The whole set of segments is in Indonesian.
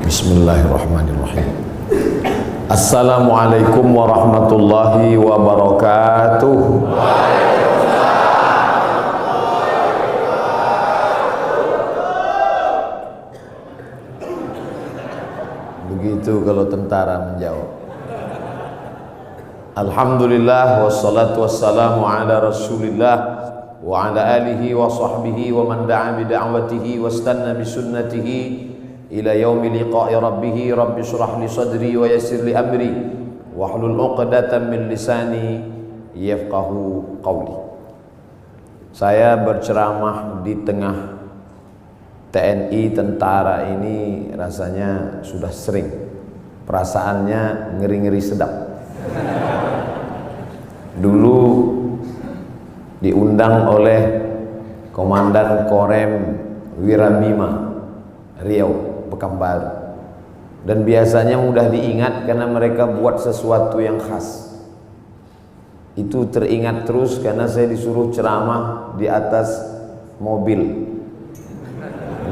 Bismillahirrahmanirrahim. Assalamualaikum warahmatullahi wabarakatuh. Begitu kalau tentara menjawab. Alhamdulillah wassalatu wassalamu ala Rasulillah wa ala alihi wa sahbihi wa man da'a bi da'watihi wastanna bi sunnatihi ila yaumi liqa'i rabbih. Rabbi shrah li sadri wa yassir li amri wahlul 'uqdatam min lisani yafqahu qawli. Saya berceramah di tengah TNI, tentara ini rasanya sudah sering. Perasaannya ngeri-ngeri sedap. Dulu diundang oleh Komandan Korem Wirabima Riau Pekanbaru, dan biasanya mudah diingat karena mereka buat sesuatu yang khas. Itu teringat terus karena saya disuruh ceramah di atas mobil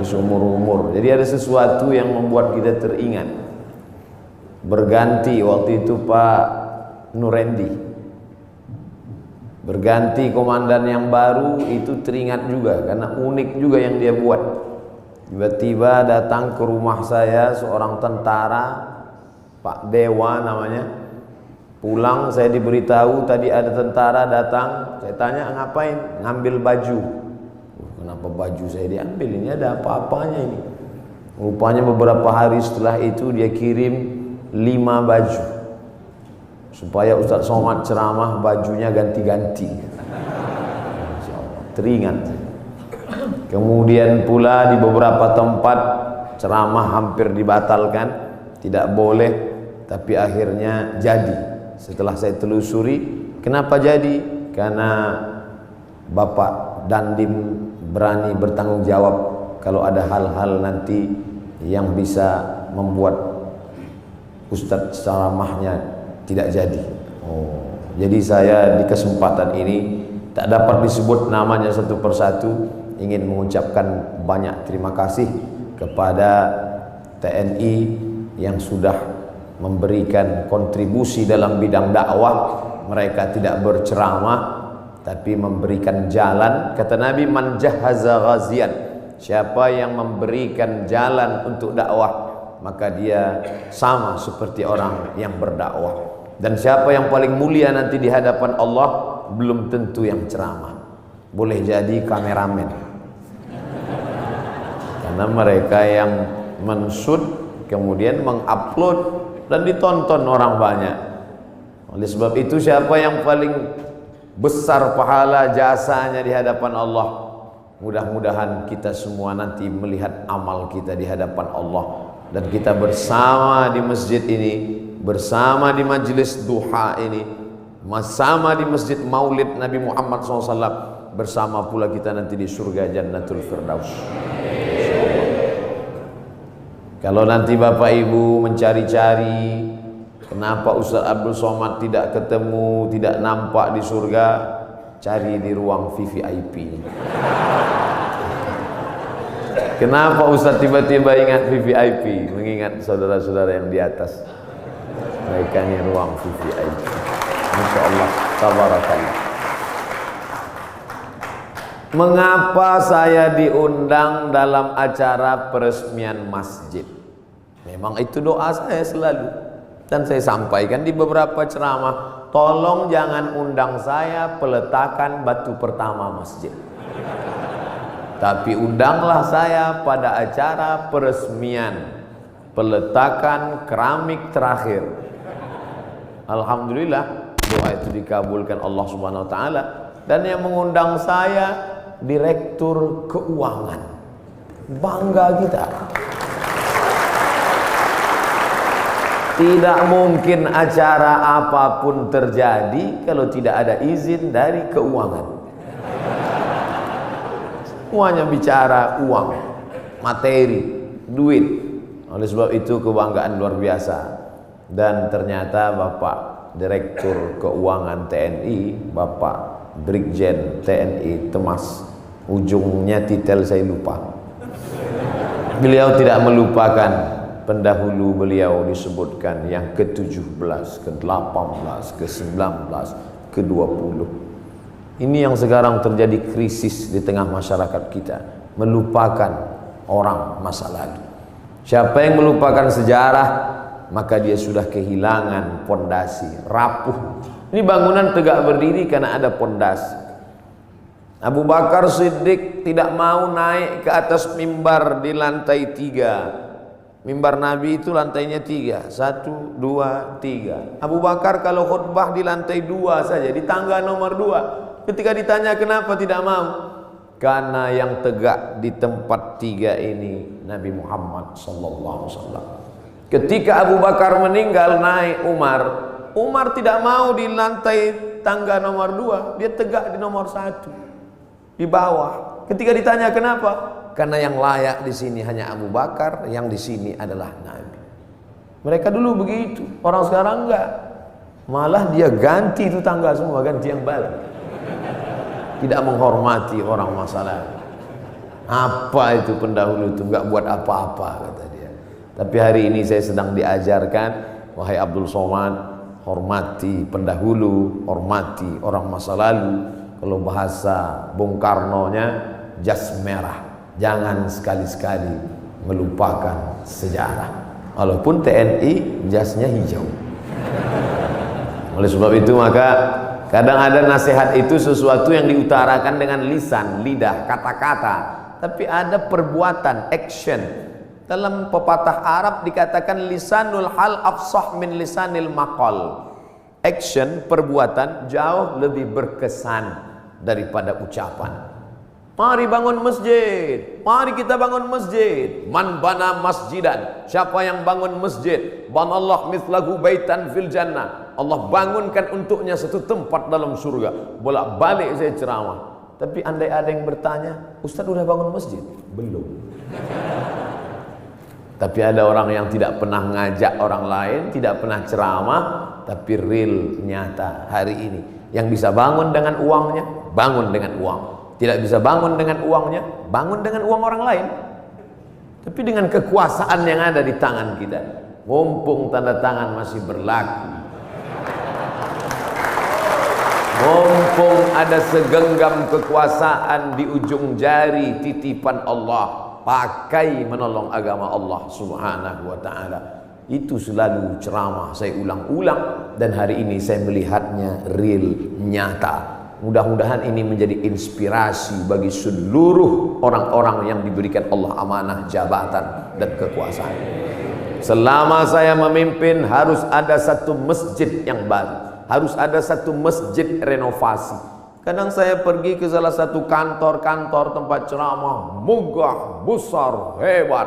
seumur umur. Jadi ada sesuatu yang membuat kita teringat. Berganti waktu itu Pak Nurendi, berganti komandan yang baru, itu teringat juga karena unik juga yang dia buat. Tiba-tiba datang ke rumah saya seorang tentara, Pak Dewa namanya. Pulang saya diberitahu tadi ada tentara datang. Saya tanya ngapain? Ngambil baju. Kenapa baju saya diambil? Ini ada apa-apanya ini? Rupanya beberapa hari setelah itu dia kirim 5 baju supaya Ustadz Somad ceramah bajunya ganti-ganti. Teringat. Kemudian pula di beberapa tempat ceramah hampir dibatalkan, tidak boleh, tapi akhirnya jadi. Setelah saya telusuri, kenapa jadi? Karena Bapak Dandim berani bertanggung jawab kalau ada hal-hal nanti yang bisa membuat Ustadz ceramahnya tidak jadi. Jadi saya di kesempatan ini tak dapat disebut namanya satu persatu, ingin mengucapkan banyak terima kasih kepada TNI yang sudah memberikan kontribusi dalam bidang dakwah. Mereka tidak berceramah tapi memberikan jalan. Kata Nabi, man jahaza ghazian, siapa yang memberikan jalan untuk dakwah maka dia sama seperti orang yang berdakwah. Dan siapa yang paling mulia nanti di hadapan Allah belum tentu yang ceramah, boleh jadi kameramen. Karena mereka yang menshoot kemudian mengupload dan ditonton orang banyak. Oleh sebab itu siapa yang paling besar pahala jasanya di hadapan Allah? Mudah-mudahan kita semua nanti melihat amal kita di hadapan Allah, dan kita bersama di masjid ini, bersama di majelis duha ini, bersama di masjid Maulid Nabi Muhammad SAW, bersama pula kita nanti di surga Jannatul Firdaus. Kalau nanti Bapak Ibu mencari-cari kenapa Ustaz Abdul Somad tidak ketemu, tidak nampak di surga, cari di ruang VVIP. Kenapa Ustaz tiba-tiba ingat VVIP? Mengingat saudara-saudara yang di atas. Mereka ini ruang VVIP. Masya Allah, tabarakallah. Mengapa saya diundang dalam acara peresmian masjid? Memang itu doa saya selalu, dan saya sampaikan di beberapa ceramah. Tolong jangan undang saya peletakan batu pertama masjid, tapi undanglah saya pada acara peresmian peletakan keramik terakhir. Alhamdulillah doa itu dikabulkan Allah Subhanahu wa taala, dan yang mengundang saya Direktur Keuangan. Bangga kita. Tidak mungkin acara apapun terjadi kalau tidak ada izin dari keuangan. Semuanya bicara uang, materi, duit. Oleh sebab itu kebanggaan luar biasa. Dan ternyata Bapak Direktur Keuangan TNI, Bapak Brigjen TNI Temas, ujungnya titel saya lupa. Beliau tidak melupakan pendahulu beliau disebutkan yang ke-17, ke-18, ke-19, ke-20. Ini yang sekarang terjadi krisis di tengah masyarakat kita, melupakan orang masa lalu. Siapa yang melupakan sejarah, maka dia sudah kehilangan pondasi, rapuh. Ini bangunan tegak berdiri karena ada pondasi. Abu Bakar Siddiq tidak mau naik ke atas mimbar di lantai 3. Mimbar Nabi itu lantainya 3, 1, 2, 3. Abu Bakar kalau khutbah di lantai 2 saja, di tangga nomor 2. Ketika ditanya kenapa tidak mau, karena yang tegak di tempat 3 ini Nabi Muhammad SAW. Ketika Abu Bakar meninggal, naik Umar tidak mau di lantai tangga nomor 2, dia tegak di nomor 1. Di bawah. Ketika ditanya kenapa? Karena yang layak di sini hanya Abu Bakar, yang di sini adalah Nabi. Mereka dulu begitu, orang sekarang enggak. Malah dia ganti itu tangga semua, ganti yang baru. Tidak menghormati orang masa lalu. Apa itu pendahulu itu, enggak buat apa-apa kata dia. Tapi hari ini saya sedang diajarkan, wahai Abdul Somad, hormati pendahulu, hormati orang masa lalu. Kalau bahasa Bung Karno-nya, jas merah. Jangan sekali-sekali melupakan sejarah. Walaupun TNI jasnya hijau. Oleh sebab itu maka kadang ada nasihat itu sesuatu yang diutarakan dengan lisan, lidah, kata-kata. Tapi ada perbuatan, action. Dalam pepatah Arab dikatakan lisanul hal afsah min lisanil maqal. Action, perbuatan jauh lebih berkesan daripada ucapan. Mari bangun masjid, mari kita bangun masjid. Man bana masjidan, siapa yang bangun masjid, banallah mithlahu baitan fil jannah, Allah bangunkan untuknya satu tempat dalam surga. Bolak-balik saya ceramah, tapi andai ada yang bertanya, Ustaz udah bangun masjid? Belum. Tapi ada orang yang tidak pernah ngajak orang lain, tidak pernah ceramah, tapi real, nyata hari ini. Yang bisa bangun dengan uangnya, bangun dengan uang. Tidak bisa bangun dengan uangnya, bangun dengan uang orang lain. Tapi dengan kekuasaan yang ada di tangan kita, mumpung tanda tangan masih berlaku, mumpung ada segenggam kekuasaan di ujung jari titipan Allah, pakai menolong agama Allah Subhanahu wa ta'ala. Itu selalu ceramah saya ulang-ulang, dan hari ini saya melihatnya real, nyata. Mudah-mudahan ini menjadi inspirasi bagi seluruh orang-orang yang diberikan Allah amanah jabatan dan kekuasaan. Selama saya memimpin harus ada satu masjid yang baru, harus ada satu masjid renovasi. Kadang saya pergi ke salah satu kantor-kantor tempat ceramah, megah, besar, hebat,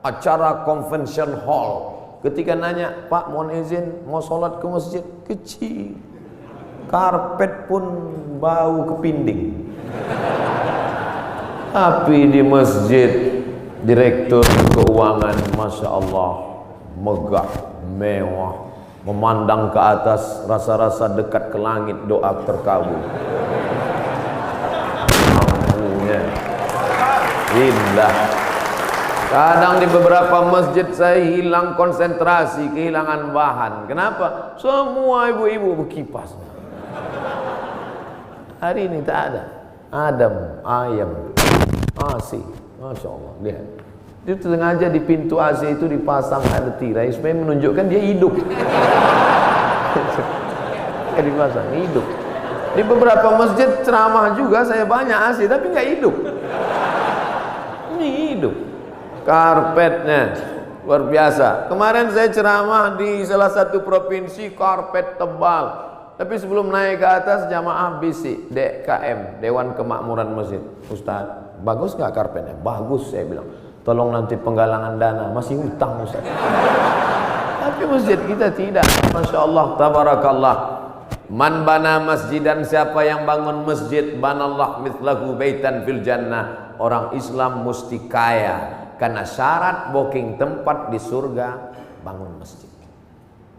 acara convention hall. Ketika nanya, Pak mohon izin mau sholat ke masjid, kecil, karpet pun bau kepinding. Tapi di masjid, direktur keuangan, Masya Allah, megah, mewah, memandang ke atas, rasa-rasa dekat ke langit, doa terkabul. Mampunya indah. Kadang di beberapa masjid saya hilang konsentrasi, kehilangan bahan. Kenapa? Semua ibu-ibu berkipas. Hari ini tak ada. Adam, ayam, AC. Masya Allah, lihat. Dia sengaja di pintu AC itu dipasang ada tirai supaya menunjukkan dia hidup. Dipasang, hidup. Di beberapa masjid ceramah juga saya banyak AC, tapi nggak hidup. Ini hidup. Karpetnya luar biasa. Kemarin saya ceramah di salah satu provinsi, karpet tebal. Tapi sebelum naik ke atas, jamaah bisik, DKM, Dewan Kemakmuran Masjid. Ustaz, bagus nggak karpetnya? Bagus, saya bilang. Tolong nanti penggalangan dana, masih hutang Ustaz. Tapi masjid kita tidak. Masya Allah, tabarakallah. Man bana masjidan, siapa yang bangun masjid, banallah mithlahu baitan fil jannah. Orang Islam mesti kaya. Karena syarat booking tempat di surga, bangun masjid.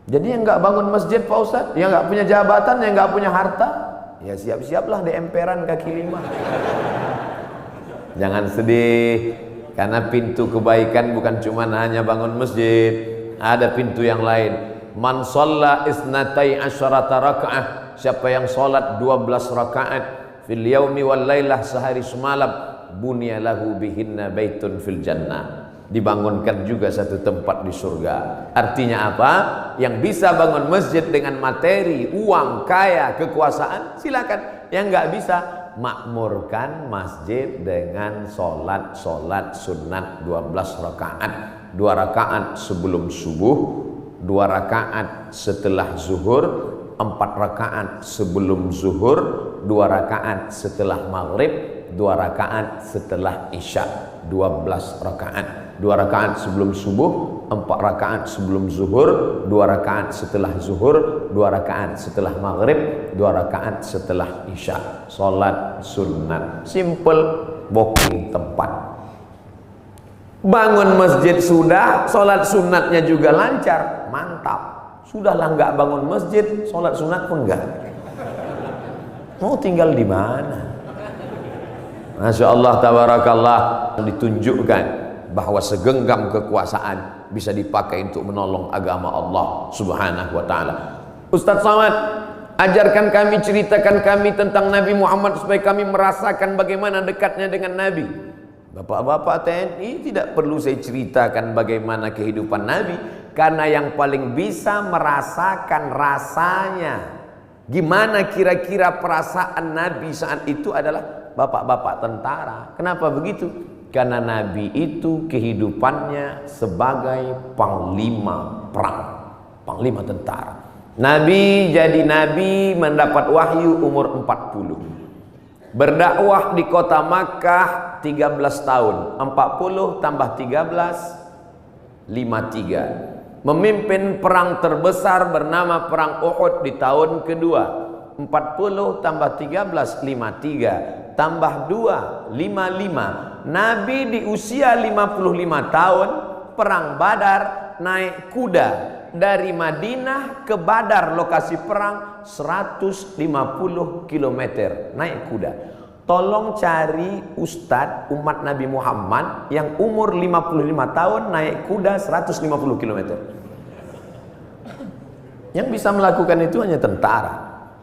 Jadi yang nggak bangun masjid Pak Ustadz, yang nggak punya jabatan, yang nggak punya harta, ya siap-siaplah di emperan kaki 5. Jangan sedih. Karena pintu kebaikan bukan cuma hanya bangun masjid, ada pintu yang lain. Man shalla isnatai asyarata raka'ah, siapa yang salat 12 rakaat fil yaumi wal lailah, sehari semalam, bunya lahu bihinna baitun fil jannah, dibangunkan juga satu tempat di surga. Artinya apa? Yang bisa bangun masjid dengan materi, uang, kaya, kekuasaan, silakan. Yang nggak bisa, makmurkan masjid dengan solat sunat 12 rakaat. 2 rakaat sebelum subuh, 2 rakaat setelah zuhur, 4 rakaat sebelum zuhur, 2 rakaat setelah maghrib, 2 rakaat setelah isya. 12 rakaat. 2 rakaat sebelum subuh, 4 rakaat sebelum zuhur, 2 rakaat setelah zuhur, 2 rakaat setelah maghrib, 2 rakaat setelah isya. Salat sunat, simple, booking tempat. Bangun masjid sudah, salat sunatnya juga lancar, mantap. Sudahlah nggak bangun masjid, salat sunat pun enggak. Mau tinggal di mana? Masya Allah, tabarakallah, ditunjukkan bahwa segenggam kekuasaan bisa dipakai untuk menolong agama Allah subhanahu wa ta'ala. Ustaz Somad, ajarkan kami, ceritakan kami tentang Nabi Muhammad supaya kami merasakan bagaimana dekatnya dengan Nabi. Bapak-bapak TNI, tidak perlu saya ceritakan bagaimana kehidupan Nabi, karena yang paling bisa merasakan rasanya, gimana kira-kira perasaan Nabi saat itu adalah bapak-bapak tentara. Kenapa begitu? Karena Nabi itu kehidupannya sebagai panglima perang, panglima tentara. Nabi jadi Nabi mendapat wahyu umur 40. Berdakwah di kota Makkah 13 tahun. 40 tambah 13, 53. Memimpin perang terbesar bernama Perang Uhud di tahun kedua. 40 tambah 13, 53. Tambah 2, 55. Nabi di usia 55 tahun, perang Badar, naik kuda dari Madinah ke Badar, lokasi perang 150 km naik kuda. Tolong cari ustadz umat Nabi Muhammad yang umur 55 tahun naik kuda 150 km. Yang bisa melakukan itu hanya tentara,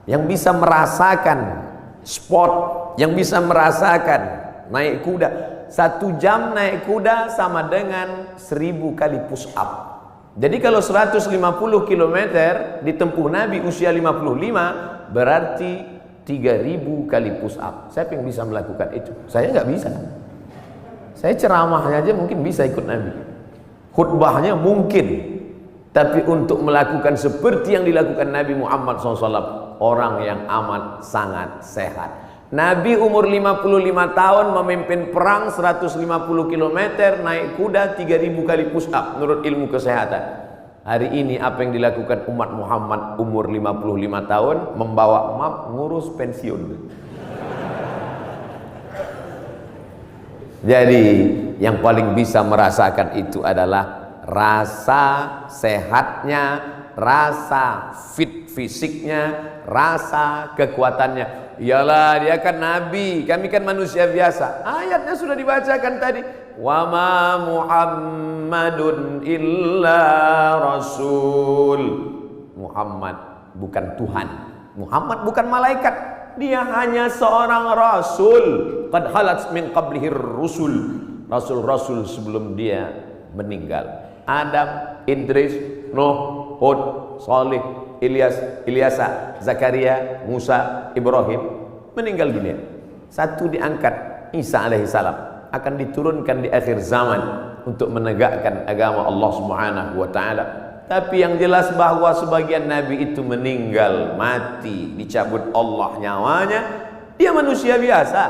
yang bisa merasakan sport, yang bisa merasakan naik kuda. 1 jam naik kuda sama dengan 1000 kali push up. Jadi kalau 150 km ditempuh Nabi usia 55, berarti 3000 kali push up. Siapa yang bisa melakukan itu? Saya nggak bisa. Saya ceramahnya aja mungkin bisa ikut Nabi, khutbahnya mungkin, tapi untuk melakukan seperti yang dilakukan Nabi Muhammad SAW, orang yang amat sangat sehat. Nabi umur 55 tahun memimpin perang 150 km, naik kuda 3000 kali push up menurut ilmu kesehatan. Hari ini apa yang dilakukan umat Muhammad umur 55 tahun? Membawa map ngurus pensiun. Jadi yang paling bisa merasakan itu adalah rasa sehatnya, rasa fit fisiknya, rasa kekuatannya. Iyalah, dia kan Nabi, kami kan manusia biasa. Ayatnya sudah dibacakan tadi. Wa ma Muhammadun illa rasul. Muhammad bukan Tuhan, Muhammad bukan malaikat, dia hanya seorang rasul. Qad halat min qablihi rusul. Rasul-rasul sebelum dia meninggal. Adam, Idris, Nuh, Hud, Salih, Ilyasa, Zakaria, Musa, Ibrahim meninggal dunia. Satu diangkat, Isa alaihissalam akan diturunkan di akhir zaman untuk menegakkan agama Allah Subhanahu wa taala. Tapi yang jelas bahwa sebagian nabi itu meninggal, mati, dicabut Allah nyawanya. Dia manusia biasa.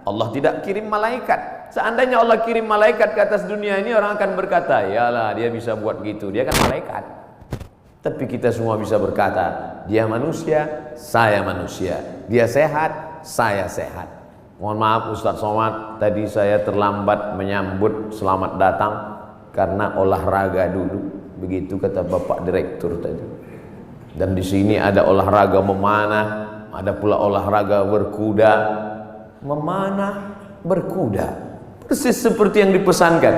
Allah tidak kirim malaikat. Seandainya Allah kirim malaikat ke atas dunia ini, orang akan berkata, yalah dia bisa buat gitu, dia kan malaikat. Tapi kita semua bisa berkata, dia manusia, saya manusia. Dia sehat, saya sehat. Mohon maaf Ustaz Somad, tadi saya terlambat menyambut selamat datang karena olahraga dulu. Begitu kata Bapak Direktur tadi. Dan di sini ada olahraga memanah, ada pula olahraga berkuda. Memanah, berkuda. Persis seperti yang dipesankan.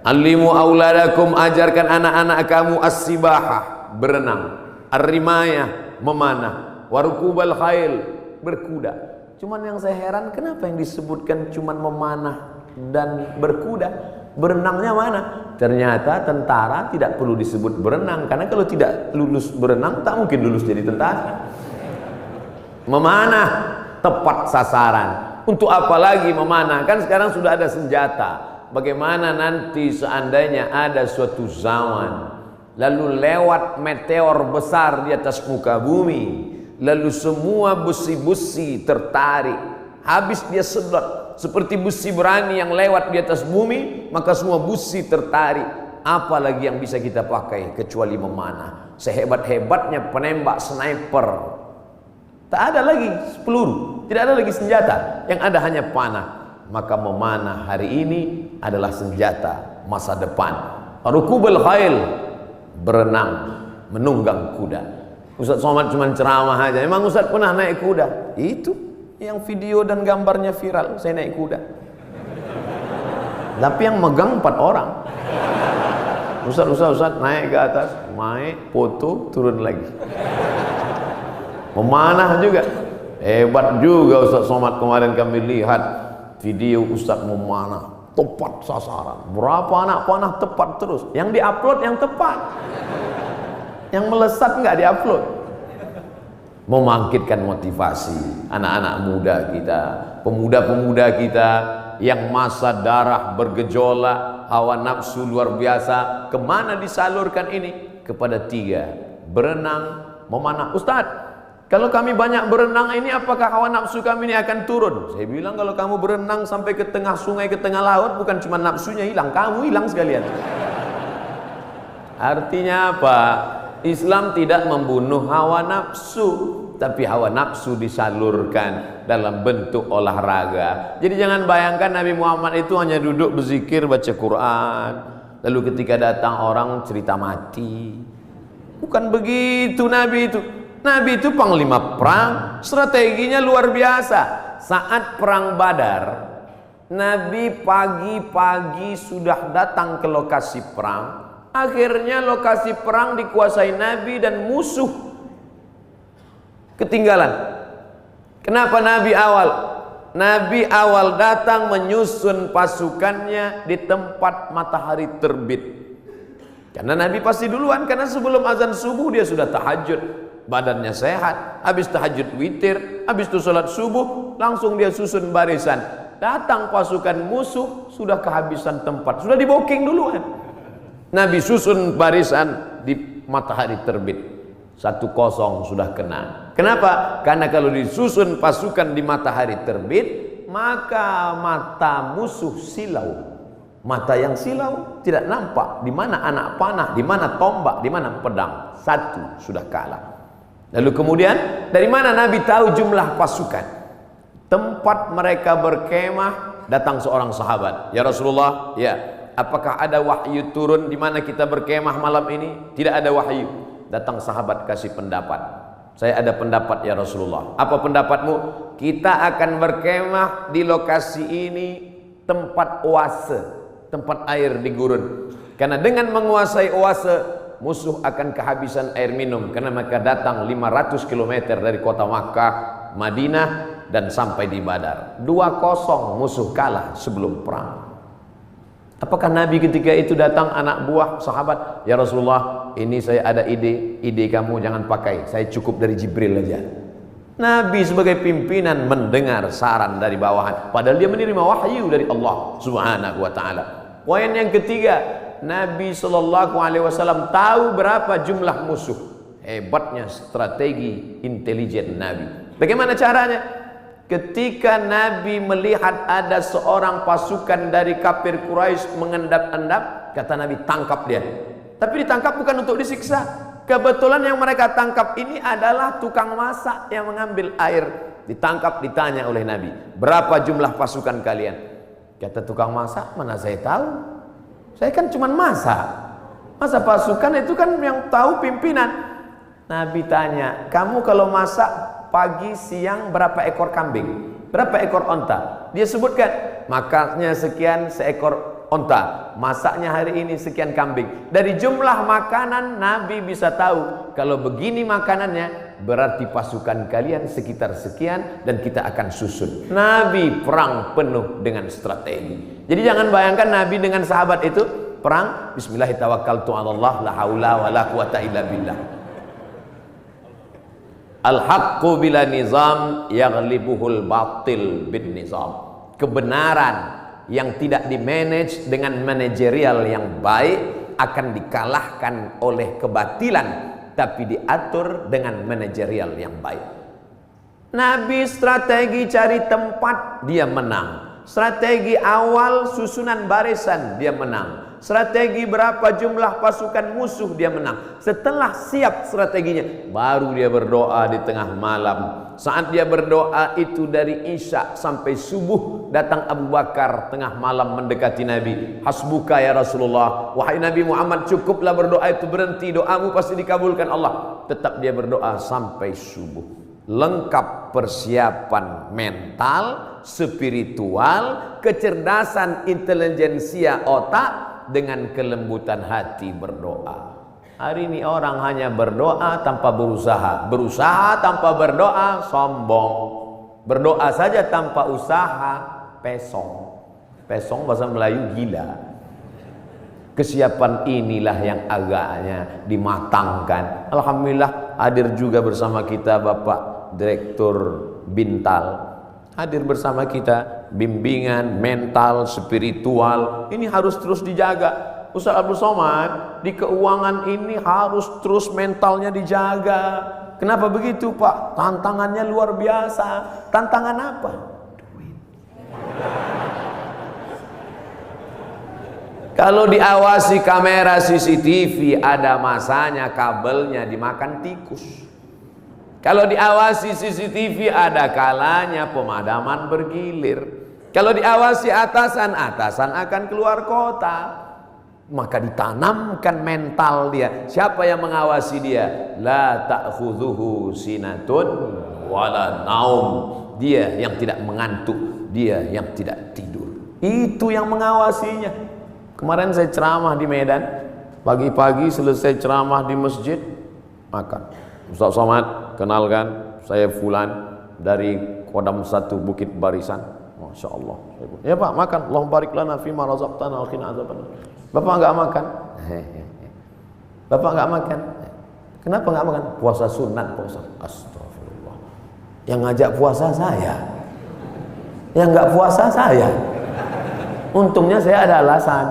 Alimu auladakum, ajarkan anak-anak kamu as-sibahah, berenang, ar-rimayah, memanah, warukubal khail, berkuda. Cuman yang saya heran, kenapa yang disebutkan cuman memanah dan berkuda? Berenangnya mana? Ternyata tentara tidak perlu disebut berenang, karena kalau tidak lulus berenang tak mungkin lulus jadi tentara. Memanah tepat sasaran. Untuk apa lagi memanah? Kan sekarang sudah ada senjata. Bagaimana nanti seandainya ada suatu zaman lalu lewat meteor besar di atas muka bumi, lalu semua busi-busi tertarik, habis dia sedot seperti busi berani yang lewat di atas bumi, maka semua busi tertarik. Apa lagi yang bisa kita pakai kecuali memanah? Sehebat-hebatnya penembak sniper, tak ada lagi peluru, tidak ada lagi senjata, yang ada hanya panah. Maka memanah hari ini adalah senjata masa depan. Rukubul khail, berenang, menunggang kuda. Ustaz Somad cuma ceramah aja. Emang Ustaz pernah naik kuda? Itu yang video dan gambarnya viral, saya naik kuda. Tapi yang megang 4 orang. Ustaz naik ke atas, naik, foto, turun lagi. Memanah juga. Hebat juga Ustaz Somad, kemarin kami lihat video Ustaz memanah tepat sasaran. Berapa anak panah tepat terus. Yang diupload yang tepat. Yang melesat enggak diupload. Membangkitkan motivasi anak-anak muda kita, pemuda-pemuda kita yang masa darah bergejolak, hawa nafsu luar biasa. Kemana disalurkan ini? Kepada 3: berenang, memanah. Ustaz, kalau kami banyak berenang ini, apakah hawa nafsu kami ini akan turun? Saya bilang, kalau kamu berenang sampai ke tengah sungai, ke tengah laut, bukan cuma nafsunya hilang, kamu hilang sekalian. Artinya apa? Islam tidak membunuh hawa nafsu, tapi hawa nafsu disalurkan dalam bentuk olahraga. Jadi jangan bayangkan Nabi Muhammad itu hanya duduk berzikir, baca Quran, lalu ketika datang orang cerita mati. Bukan begitu Nabi itu. Nabi itu panglima perang, strateginya luar biasa. Saat perang Badar, Nabi pagi-pagi sudah datang ke lokasi perang. Akhirnya lokasi perang dikuasai Nabi dan musuh ketinggalan. Kenapa Nabi awal? Nabi awal datang menyusun pasukannya di tempat matahari terbit. Karena Nabi pasti duluan, karena sebelum azan subuh dia sudah tahajud. Badannya sehat, habis tahajud witir, habis itu sholat subuh, langsung dia susun barisan. Datang pasukan musuh, sudah kehabisan tempat, sudah di booking duluan. Nabi susun barisan di matahari terbit. 1-0 sudah kena. Kenapa? Karena kalau disusun pasukan di matahari terbit, maka mata musuh silau. Mata yang silau tidak nampak di mana anak panah, di mana tombak, di mana pedang. 1 sudah kalah. Lalu kemudian dari mana Nabi tahu jumlah pasukan? Tempat mereka berkemah, datang seorang sahabat. Ya Rasulullah, ya, apakah ada wahyu turun di mana kita berkemah malam ini? Tidak ada wahyu. Datang sahabat kasih pendapat. Saya ada pendapat ya Rasulullah. Apa pendapatmu? Kita akan berkemah di lokasi ini, tempat oase, tempat air di gurun. Karena dengan menguasai oase, musuh akan kehabisan air minum, karena mereka datang 500 km dari kota Makkah, Madinah, dan sampai di Badar. 2-0 musuh kalah sebelum perang. Apakah Nabi ketika itu datang anak buah sahabat, ya Rasulullah, ini saya ada ide kamu jangan pakai, saya cukup dari Jibril aja. Nabi sebagai pimpinan mendengar saran dari bawahan, padahal dia menerima wahyu dari Allah Subhanahu wa taala. Poin yang ketiga, Nabi SAW tahu berapa jumlah musuh. Hebatnya strategi intelijen Nabi. Bagaimana caranya? Ketika Nabi melihat ada seorang pasukan dari kafir Quraisy mengendap-endap, kata Nabi, tangkap dia. Tapi ditangkap bukan untuk disiksa. Kebetulan yang mereka tangkap ini adalah tukang masak yang mengambil air. Ditangkap, ditanya oleh Nabi, berapa jumlah pasukan kalian? Kata tukang masak, mana saya tahu? Saya kan cuma masak. Masa pasukan itu kan yang tahu pimpinan. Nabi tanya, kamu kalau masak pagi siang berapa ekor kambing? Berapa ekor onta? Dia sebutkan, makannya sekian seekor onta, masaknya hari ini sekian kambing. Dari jumlah makanan Nabi bisa tahu, kalau begini makanannya berarti pasukan kalian sekitar sekian dan kita akan susun. Nabi perang penuh dengan strategi. Jadi jangan bayangkan Nabi dengan sahabat itu perang bismillahirrahmanirrahim, la haula wala quwata illa billah. Al-haqqu bila nizam yaghlibuhul batil bin nizam. Kebenaran yang tidak dimanage dengan manajerial yang baik akan dikalahkan oleh kebatilan, tapi diatur dengan manajerial yang baik. Nabi strategi cari tempat, dia menang. Strategi awal susunan barisan, dia menang. Strategi berapa jumlah pasukan musuh, dia menang. Setelah siap strateginya, baru dia berdoa di tengah malam. Saat dia berdoa itu dari Isya sampai subuh, datang Abu Bakar tengah malam mendekati Nabi. Hasbuka ya Rasulullah, wahai Nabi Muhammad, cukuplah berdoa itu, berhenti, doamu pasti dikabulkan Allah. Tetap dia berdoa sampai subuh. Lengkap persiapan mental, spiritual, kecerdasan intelijensia otak, dengan kelembutan hati berdoa. Hari ini orang hanya berdoa tanpa berusaha, berusaha tanpa berdoa sombong, berdoa saja tanpa usaha pesong. Pesong bahasa Melayu gila. Kesiapan inilah yang agaknya dimatangkan. Alhamdulillah hadir juga bersama kita Bapak Direktur Bintal, hadir bersama kita. Bimbingan mental, spiritual ini harus terus dijaga. Ustaz Abdul Somad, di keuangan ini harus terus mentalnya dijaga. Kenapa begitu Pak? Tantangannya luar biasa. Tantangan apa? Duit. Kalau diawasi kamera CCTV, ada masanya kabelnya dimakan tikus. Kalau diawasi CCTV, ada kalanya pemadaman bergilir. Kalau diawasi atasan akan keluar kota. Maka ditanamkan mental dia. Siapa yang mengawasi dia? La ta'khudhuhu sinatun wala naum. Dia yang tidak mengantuk, dia yang tidak tidur. Itu yang mengawasinya. Kemarin saya ceramah di Medan. Pagi-pagi selesai ceramah di masjid, makan. Ustaz Somad, kenalkan, saya Fulan dari Kodam 1 Bukit Barisan. Masya Allah. Ya Pak, makan. Allahumma barik lana fima razaqtana wa qina azabannar. Bapak enggak makan? Bapak enggak makan? Kenapa enggak makan? Puasa sunat, puasa. Astagfirullah. Yang ngajak puasa saya. Yang enggak puasa saya. Untungnya saya ada alasan.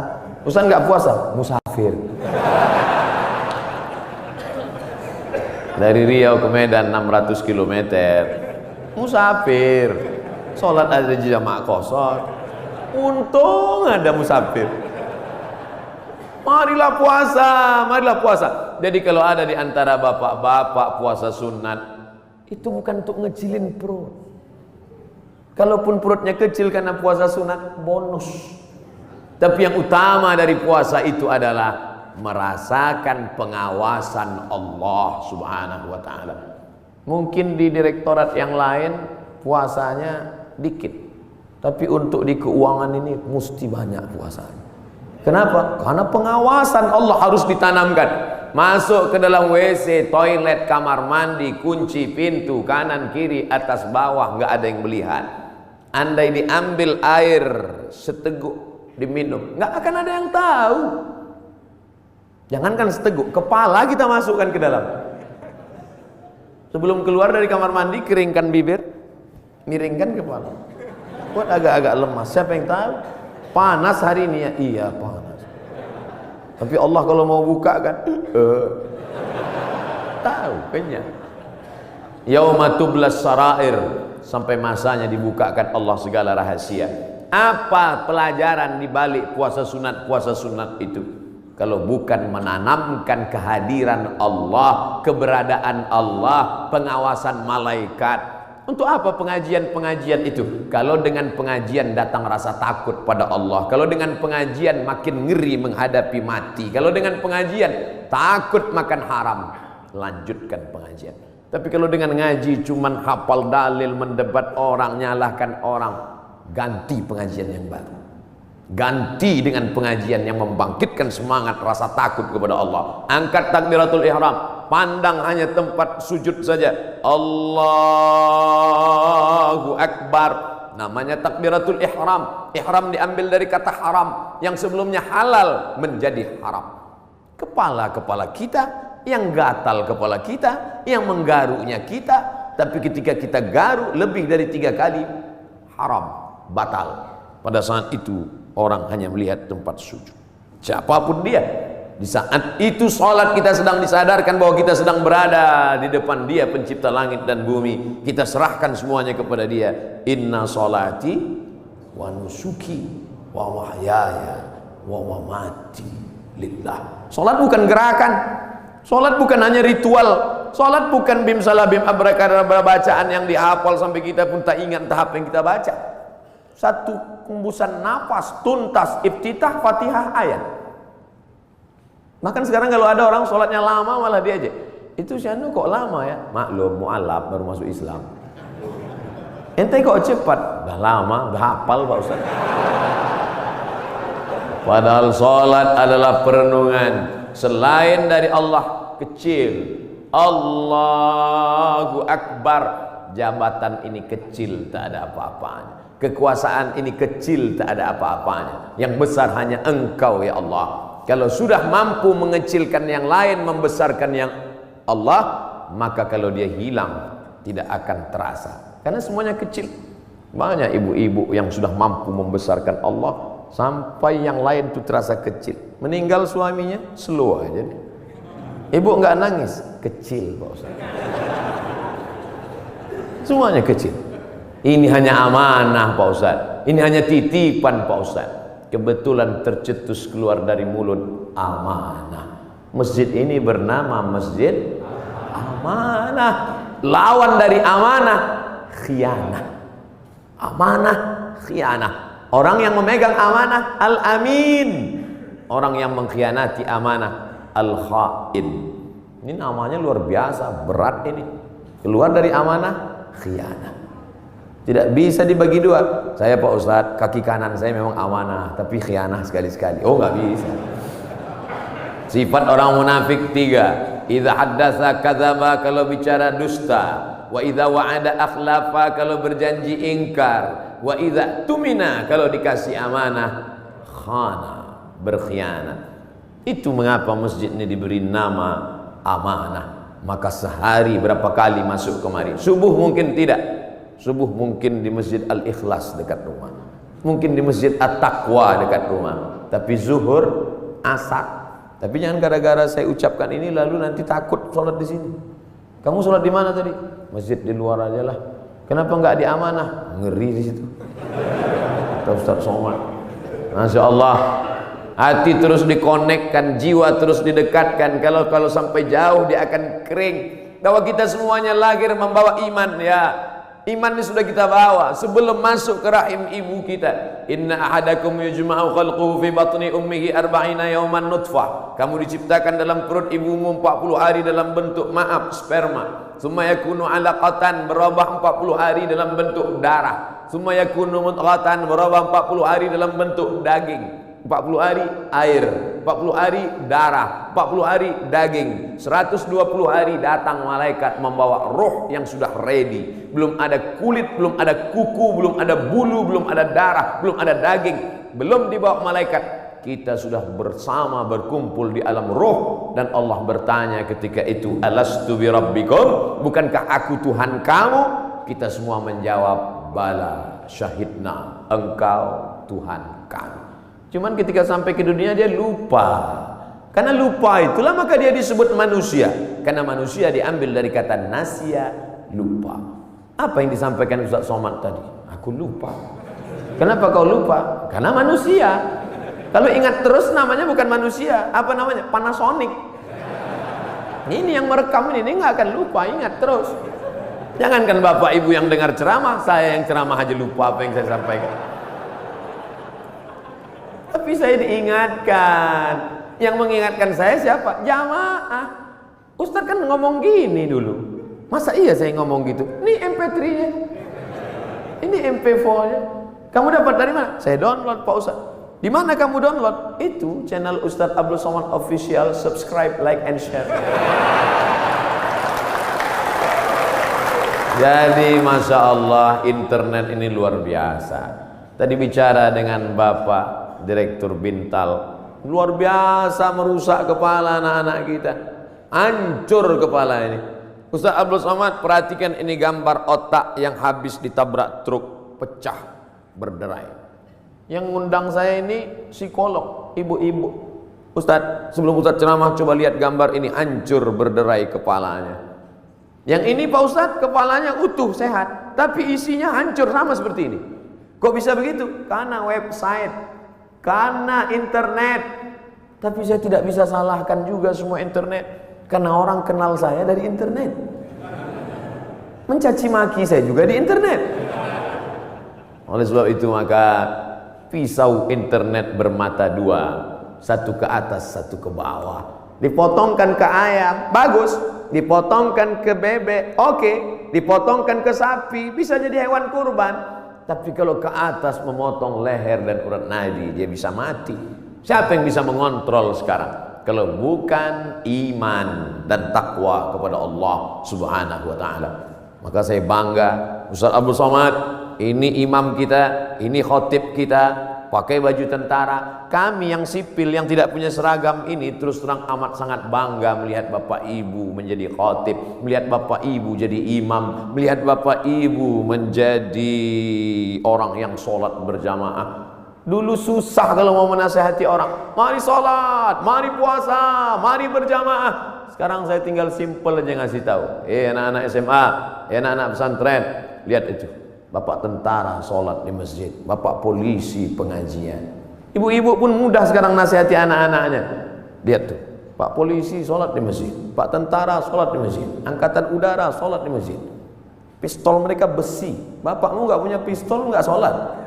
Ustaz enggak puasa, musafir. Dari Riau ke Medan 600 km. Musafir. Sholat ada jamaah kosong. Untung ada musafir. Marilah puasa, marilah puasa. Jadi kalau ada di antara bapak-bapak puasa sunat, itu bukan untuk ngecilin perut. Kalaupun perutnya kecil karena puasa sunat, bonus. Tapi yang utama dari puasa itu adalah merasakan pengawasan Allah Subhanahu wa ta'ala. Mungkin di direktorat yang lain puasanya dikit, tapi untuk di keuangan ini mesti banyak puasanya. Kenapa? Karena pengawasan Allah harus ditanamkan. Masuk ke dalam WC, toilet, kamar mandi, kunci pintu kanan kiri atas bawah, nggak ada yang melihat. Andai diambil air seteguk diminum, nggak akan ada yang tahu. Jangankan seteguk, kepala kita masukkan ke dalam. Sebelum keluar dari kamar mandi, keringkan bibir, miringkan kepala. Buat agak-agak lemas. Siapa yang tahu? Panas hari ini ya? Iya panas. Tapi Allah kalau mau buka kan, tahu kenyang. Yauma tublas sarair, sampai masanya dibukakan Allah segala rahasia. Apa pelajaran di balik puasa sunat itu? Kalau bukan menanamkan kehadiran Allah, keberadaan Allah, pengawasan malaikat. Untuk apa pengajian-pengajian itu? Kalau dengan pengajian datang rasa takut pada Allah, kalau dengan pengajian makin ngeri menghadapi mati, kalau dengan pengajian takut makan haram, lanjutkan pengajian. Tapi kalau dengan ngaji cuman hafal dalil, mendebat orang, nyalahkan orang, ganti pengajian yang baru. Ganti dengan pengajian yang membangkitkan semangat rasa takut kepada Allah. Angkat takbiratul ihram, pandang hanya tempat sujud saja. Allahu Akbar. Namanya takbiratul ihram. Ihram diambil dari kata haram, yang sebelumnya halal menjadi haram. Kepala-kepala kita yang gatal, kepala kita yang menggaruknya kita, tapi ketika kita garuk lebih dari 3 kali, haram, batal. Pada saat itu orang hanya melihat tempat sujud, siapapun dia. Di saat itu sholat kita sedang disadarkan bahwa kita sedang berada di depan Dia pencipta langit dan bumi. Kita serahkan semuanya kepada Dia. Inna sholati wa nusuki wa mahyaya wa mamati lillah. Sholat bukan gerakan, sholat bukan hanya ritual, sholat bukan bim salah bim abrakadabra bacaan yang dihafal sampai kita pun tak ingat tahap yang kita baca. Satu hembusan nafas tuntas, iftitah, fatihah, ayat. Bahkan sekarang kalau ada orang sholatnya lama malah diajak, itu Syanu kok lama ya? Maklum mu'alaf baru masuk Islam. Ente kok cepat? Udah lama, udah hafal Pak Ustaz. Padahal sholat adalah perenungan. Selain dari Allah kecil, Allahu Akbar. Jabatan ini kecil, tak ada apa-apanya. Kekuasaan ini kecil, tak ada apa-apanya. Yang besar hanya Engkau ya Allah. Kalau sudah mampu mengecilkan yang lain, membesarkan yang Allah, maka kalau dia hilang tidak akan terasa, karena semuanya kecil. Banyak ibu-ibu yang sudah mampu membesarkan Allah sampai yang lain itu terasa kecil. Meninggal suaminya, slow aja deh. Ibu enggak nangis, kecil Pak Ustaz. Semuanya kecil. Ini hanya amanah Pak Ustaz, ini hanya titipan Pak Ustaz. Kebetulan tercetus keluar dari mulut, amanah. Masjid ini bernama Masjid Amanah. Lawan dari amanah, khianah. Amanah, khianah. Orang yang memegang amanah, al-amin. Orang yang mengkhianati amanah, al-khain. Ini namanya luar biasa, berat ini. Keluar dari amanah, khianah. Tidak bisa dibagi dua. Saya Pak Ustadz, kaki kanan saya memang amanah, tapi khianah sekali-sekali. Oh nggak bisa. Sifat orang munafik 3. Idza haddatsa kadzaba, kalau bicara dusta. Wa idza wa'ada akhlafa, kalau berjanji ingkar. Wa idza tumina, kalau dikasih amanah, khana, berkhianat. Itu mengapa masjid ini diberi nama amanah. Maka sehari berapa kali masuk kemari? Subuh mungkin tidak. Subuh mungkin di Masjid Al-Ikhlas dekat rumah, mungkin di Masjid At-Taqwa dekat rumah, tapi zuhur, asar. Tapi jangan gara-gara saya ucapkan ini lalu nanti takut sholat di sini. Kamu sholat di mana tadi? Masjid di luar aja lah. Kenapa nggak di amanah? Ngeri di situ. Kata Ustaz Somad. Masya Allah, hati terus dikonekkan, jiwa terus didekatkan. Kalau sampai jauh dia akan kering. Bahwa kita semuanya lahir membawa iman ya. Iman ini sudah kita bawa sebelum masuk ke rahim ibu kita. Inna ahadakum yujma'u khalquhu fi batni ummihi arba'ina yawman nutfah. Kamu diciptakan dalam perut ibumu 40 hari dalam bentuk sperma. Summa yakunu 'alaqatan, berubah 40 hari dalam bentuk darah. Summa yakunu mudghatan, berubah 40 hari dalam bentuk daging. 40 hari air, 40 hari darah, 40 hari daging, 120 hari datang malaikat membawa roh yang sudah ready. Belum ada kulit, belum ada kuku, belum ada bulu, belum ada darah, belum ada daging, belum dibawa malaikat. Kita sudah bersama berkumpul di alam roh, dan Allah bertanya ketika itu, alastu bi rabbikum, bukankah aku Tuhan kamu? Kita semua menjawab, bala syahidna, engkau Tuhan kami. Cuman ketika sampai ke dunia dia lupa. Karena lupa itulah maka dia disebut manusia. Karena manusia diambil dari kata nasya, lupa. Apa yang disampaikan Ustaz Somad tadi? Aku lupa. Kenapa kau lupa? Karena manusia. Kalau ingat terus namanya bukan manusia. Apa namanya? Panasonic. Ini yang merekam ini nggak akan lupa, ingat terus. Jangankan bapak ibu yang dengar ceramah, saya yang ceramah aja lupa apa yang saya sampaikan. Tapi saya diingatkan. Yang mengingatkan saya siapa? Jamaah. Ustaz kan ngomong gini dulu. Masa iya saya ngomong gitu? Ini MP3-nya, ini MP4-nya. Kamu dapat dari mana? Saya download Pak Ustaz. Di mana kamu download? Itu channel Ustadz Abdul Somad Official. Subscribe, like, and share. Jadi Masya Allah, internet ini luar biasa. Tadi bicara dengan Bapak Direktur Bintal, luar biasa merusak kepala anak-anak kita. Hancur kepala ini. Ustaz Abdul Somad, perhatikan ini gambar otak yang habis ditabrak truk, pecah, berderai. Yang ngundang saya ini psikolog, ibu-ibu. Ustaz, sebelum Ustaz ceramah coba lihat gambar ini, hancur berderai kepalanya. Yang ini Pak Ustaz, kepalanya utuh, sehat, tapi isinya hancur sama seperti ini. Kok bisa begitu? Karena website, karena internet. Tapi saya tidak bisa salahkan juga semua internet, karena orang kenal saya dari internet. Mencaci maki saya juga di internet. Oleh sebab itu maka pisau internet bermata dua, satu ke atas, satu ke bawah. Dipotongkan ke ayam, bagus. Dipotongkan ke bebek, oke. Dipotongkan ke sapi, bisa jadi hewan kurban. Tapi kalau ke atas memotong leher dan urat nadi, dia bisa mati. Siapa yang bisa mengontrol sekarang? Kalau bukan iman dan takwa kepada Allah Subhanahu wa ta'ala. Maka saya bangga, Ustaz Abdul Somad, ini imam kita, ini khotib kita, pakai baju tentara. Kami yang sipil yang tidak punya seragam ini terus terang amat sangat bangga melihat Bapak Ibu menjadi khotib, melihat Bapak Ibu jadi imam, melihat Bapak Ibu menjadi orang yang sholat berjamaah. Dulu susah kalau mau menasihati orang, mari sholat, mari puasa, mari berjamaah. Sekarang saya tinggal simple aja ngasih tahu. Anak-anak SMA, anak-anak pesantren, lihat itu, bapak tentara sholat di masjid, bapak polisi pengajian. Ibu-ibu pun mudah sekarang nasihati anak-anaknya. Lihat tuh, pak polisi sholat di masjid, pak tentara sholat di masjid, angkatan udara sholat di masjid. Pistol mereka besi, bapakmu nggak punya pistol nggak sholat.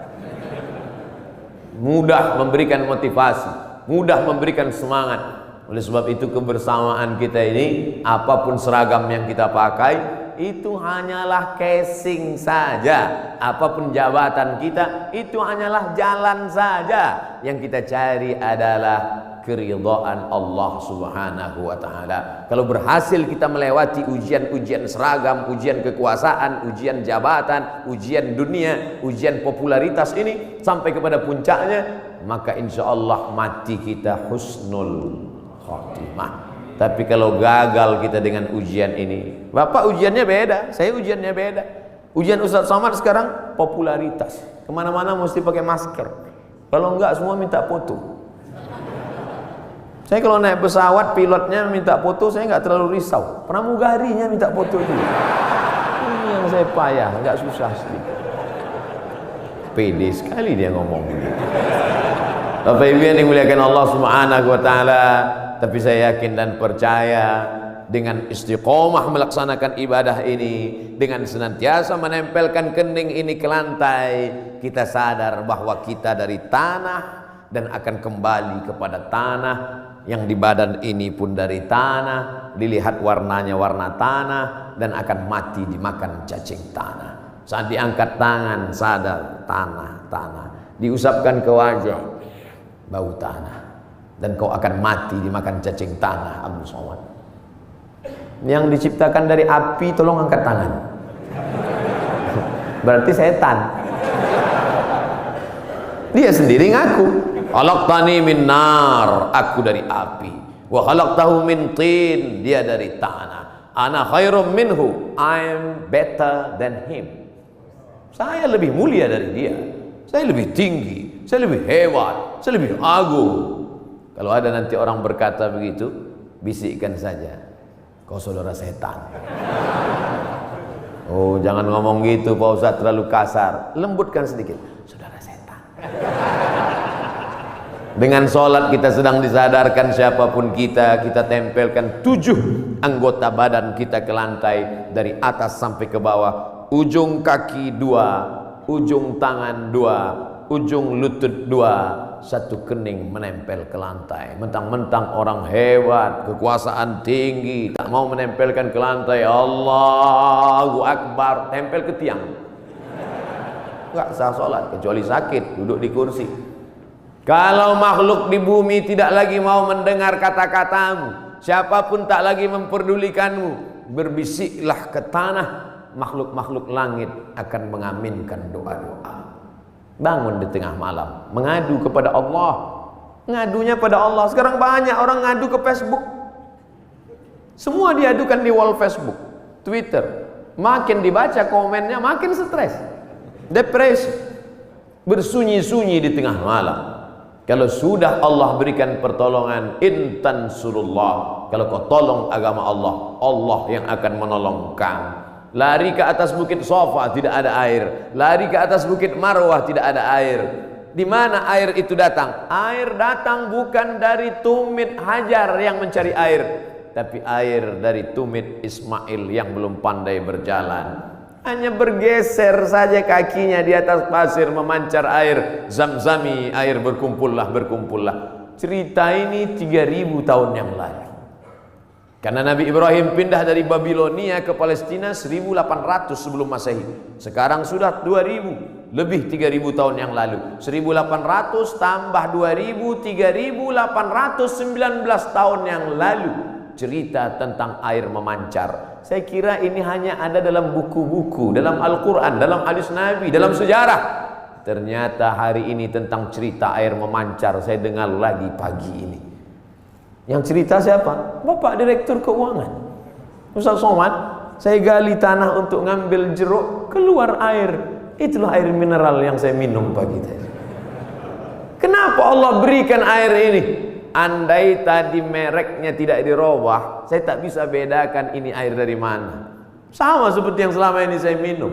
Mudah memberikan motivasi, mudah memberikan semangat. Oleh sebab itu kebersamaan kita ini, apapun seragam yang kita pakai, itu hanyalah casing saja. Apapun jabatan kita, itu hanyalah jalan saja. Yang kita cari adalah keridhaan Allah Subhanahu wa ta'ala. Kalau berhasil kita melewati ujian-ujian seragam, ujian kekuasaan, ujian jabatan, ujian dunia, ujian popularitas ini sampai kepada puncaknya, maka insya Allah mati kita husnul khatimah. Tapi kalau gagal kita dengan ujian ini, Bapak ujiannya beda, saya ujiannya beda. Ujian Ustaz Somad sekarang popularitas, kemana-mana mesti pakai masker. Kalau enggak semua minta foto. Saya kalau naik pesawat pilotnya minta foto, saya nggak terlalu risau. Pramugarinya minta foto juga. Ini yang saya payah, nggak susah sedikit. Pede sekali dia ngomong begitu. Bapak Ibu yang dimuliakan Allah Subhanahu wa ta'ala, tapi saya yakin dan percaya dengan istiqomah melaksanakan ibadah ini, dengan senantiasa menempelkan kening ini ke lantai, kita sadar bahwa kita dari tanah dan akan kembali kepada tanah. Yang di badan ini pun dari tanah, dilihat warnanya warna tanah, dan akan mati dimakan cacing tanah. Saat diangkat tangan sadar tanah, diusapkan ke wajah bau tanah, dan kau akan mati dimakan cacing tanah. Abdul Somad yang diciptakan dari api, tolong angkat tangan. Berarti setan. Dia sendiri ngaku, khalaqtani min nar, aku dari api, wa khalaqtahu min tin, dia dari tanah, ana khairum minhu, I'm better than him. Saya lebih mulia dari dia, saya lebih tinggi, saya lebih hebat, saya lebih agung. Kalau ada nanti orang berkata begitu, bisikkan saja, kau saudara setan. Oh, jangan ngomong gitu Pak Ustaz, terlalu kasar. Lembutkan sedikit, saudara setan. Dengan sholat kita sedang disadarkan siapapun kita tempelkan 7 anggota badan kita ke lantai, dari atas sampai ke bawah. Ujung kaki 2, ujung tangan 2, ujung lutut dua, satu kening menempel ke lantai. Mentang-mentang orang hebat, kekuasaan tinggi, tak mau menempelkan ke lantai. Allahu Akbar, tempel ke tiang. Enggak sah sholat, kecuali sakit, duduk di kursi. Kalau makhluk di bumi tidak lagi mau mendengar kata-katamu, siapapun tak lagi memperdulikanmu, berbisiklah ke tanah, makhluk-makhluk langit akan mengaminkan doa-doa. Bangun di tengah malam, mengadu kepada Allah. Ngadunya pada Allah. Sekarang banyak orang ngadu ke Facebook. Semua diadukan di wall Facebook, Twitter. Makin dibaca komennya, makin stres, depresi, bersunyi-sunyi di tengah malam. Kalau sudah Allah berikan pertolongan, intan surullah, kalau kau tolong agama Allah, Allah yang akan menolong kamu. Lari ke atas bukit Safa, tidak ada air. Lari ke atas bukit Marwah, tidak ada air. Di mana air itu datang? Air datang bukan dari tumit Hajar yang mencari air, tapi air dari tumit Ismail yang belum pandai berjalan. Hanya bergeser saja kakinya di atas pasir, memancar air. Zamzami, air berkumpullah, berkumpullah. Cerita ini 3000 tahun yang lalu. Karena Nabi Ibrahim pindah dari Babilonia ke Palestina 1800 sebelum Masehi. Sekarang sudah 2000, lebih 3000 tahun yang lalu. 1800 tambah 2000, 3819 tahun yang lalu. Cerita tentang air memancar. Saya kira ini hanya ada dalam buku-buku, dalam Al-Quran, dalam hadis Nabi, dalam sejarah. Ternyata hari ini tentang cerita air memancar saya dengar lagi pagi ini. Yang cerita siapa? Bapak Direktur Keuangan, Ustaz Somad. Saya gali tanah untuk ngambil jeruk, keluar air. Itulah air mineral yang saya minum pagi tadi. Kenapa Allah berikan air ini? Andai tadi mereknya tidak dirubah, saya tak bisa bedakan ini air dari mana. Sama seperti yang selama ini saya minum.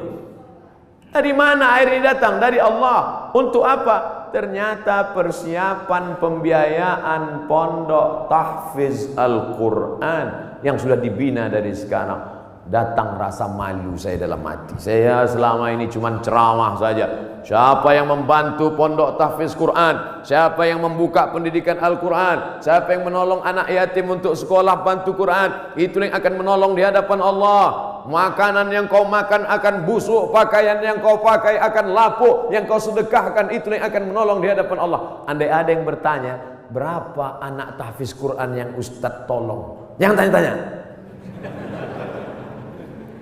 Dari mana air ini datang? Dari Allah. Untuk apa? Ternyata persiapan pembiayaan pondok tahfiz Al-Quran yang sudah dibina dari sekarang. Datang rasa malu saya dalam hati. Saya selama ini cuma ceramah saja. Siapa yang membantu pondok tahfiz Quran? Siapa yang membuka pendidikan Al-Quran? Siapa yang menolong anak yatim untuk sekolah bantu Quran? Itu yang akan menolong di hadapan Allah. Makanan yang kau makan akan busuk, pakaian yang kau pakai akan lapuk, yang kau sedekahkan itu yang akan menolong di hadapan Allah. Andai ada yang bertanya, berapa anak tahfiz Quran yang Ustadz tolong? Jangan tanya-tanya.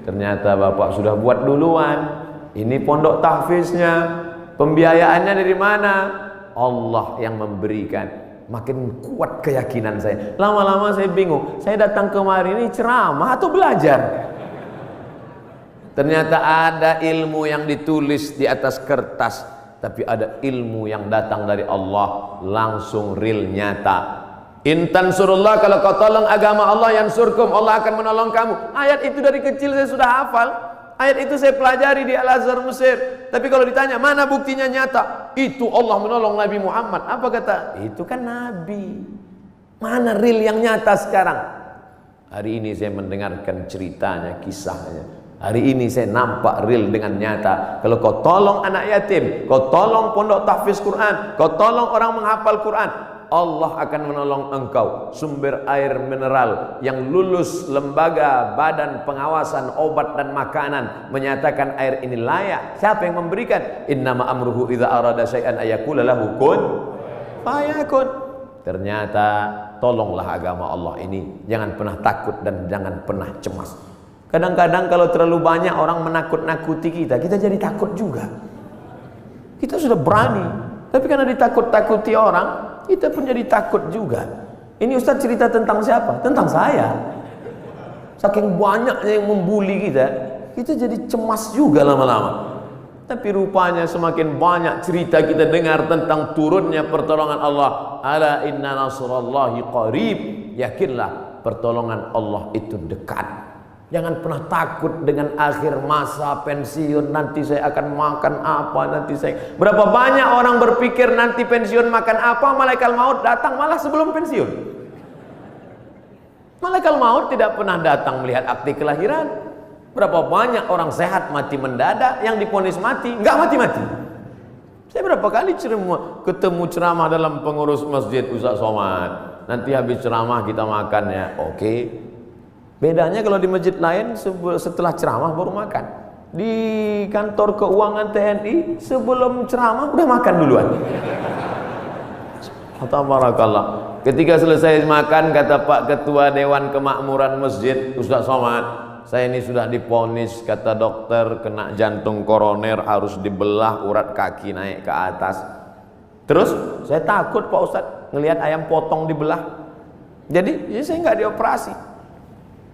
Ternyata Bapak sudah buat duluan. Ini pondok tahfiznya, pembiayaannya dari mana? Allah yang memberikan. Makin kuat keyakinan saya. Lama-lama saya bingung. Saya datang kemari ini ceramah atau belajar? Ternyata ada ilmu yang ditulis di atas kertas, tapi ada ilmu yang datang dari Allah langsung real nyata. Intan surullah, kalau kau tolong agama Allah, yang surkum, Allah akan menolong kamu. Ayat itu dari kecil saya sudah hafal. Ayat itu saya pelajari di Al-Azhar Mesir. Tapi kalau ditanya mana buktinya nyata, itu Allah menolong Nabi Muhammad. Apa kata? Itu kan Nabi. Mana real yang nyata sekarang? Hari ini saya mendengarkan ceritanya, kisahnya. Hari ini saya nampak real dengan nyata. Kalau kau tolong anak yatim, kau tolong pondok tahfiz Quran, kau tolong orang menghafal Quran, Allah akan menolong engkau. Sumber air mineral yang lulus lembaga badan pengawasan obat dan makanan menyatakan air ini layak. Siapa yang memberikan? Innama amruhu idza arada syai'an ayaqula lahu kun fayakun. Ternyata tolonglah agama Allah ini. Jangan pernah takut dan jangan pernah cemas. Kadang-kadang kalau terlalu banyak orang menakut-nakuti kita, kita jadi takut juga. Kita sudah berani, tapi karena ditakut-takuti orang, kita pun jadi takut juga. Ini Ustaz cerita tentang siapa? Tentang saya. Saking banyaknya yang membuli kita, kita jadi cemas juga lama-lama. Tapi rupanya semakin banyak cerita kita dengar tentang turunnya pertolongan Allah. Ala inna nasrallahi qarib. Yakinlah pertolongan Allah itu dekat. Jangan pernah takut dengan akhir masa pensiun, nanti saya akan makan apa, nanti saya. Berapa banyak orang berpikir nanti pensiun makan apa, malaikat maut datang malah sebelum pensiun. Malaikat maut tidak pernah datang melihat akte kelahiran. Berapa banyak orang sehat mati mendadak, yang divonis mati, enggak mati-mati. Saya berapa kali ketemu ceramah dalam pengurus masjid Ustaz Somad. Nanti habis ceramah kita makan ya. Oke. Bedanya kalau di masjid lain setelah ceramah baru makan. Di kantor keuangan TNI sebelum ceramah udah makan duluan. Tabarakallah. Ketika selesai makan, kata Pak Ketua Dewan Kemakmuran Masjid Ustaz Somad, saya ini sudah diponis, kata dokter, kena jantung koroner, harus dibelah urat kaki naik ke atas. Terus saya takut Pak Ustaz ngelihat ayam potong dibelah. Jadi ya saya nggak dioperasi.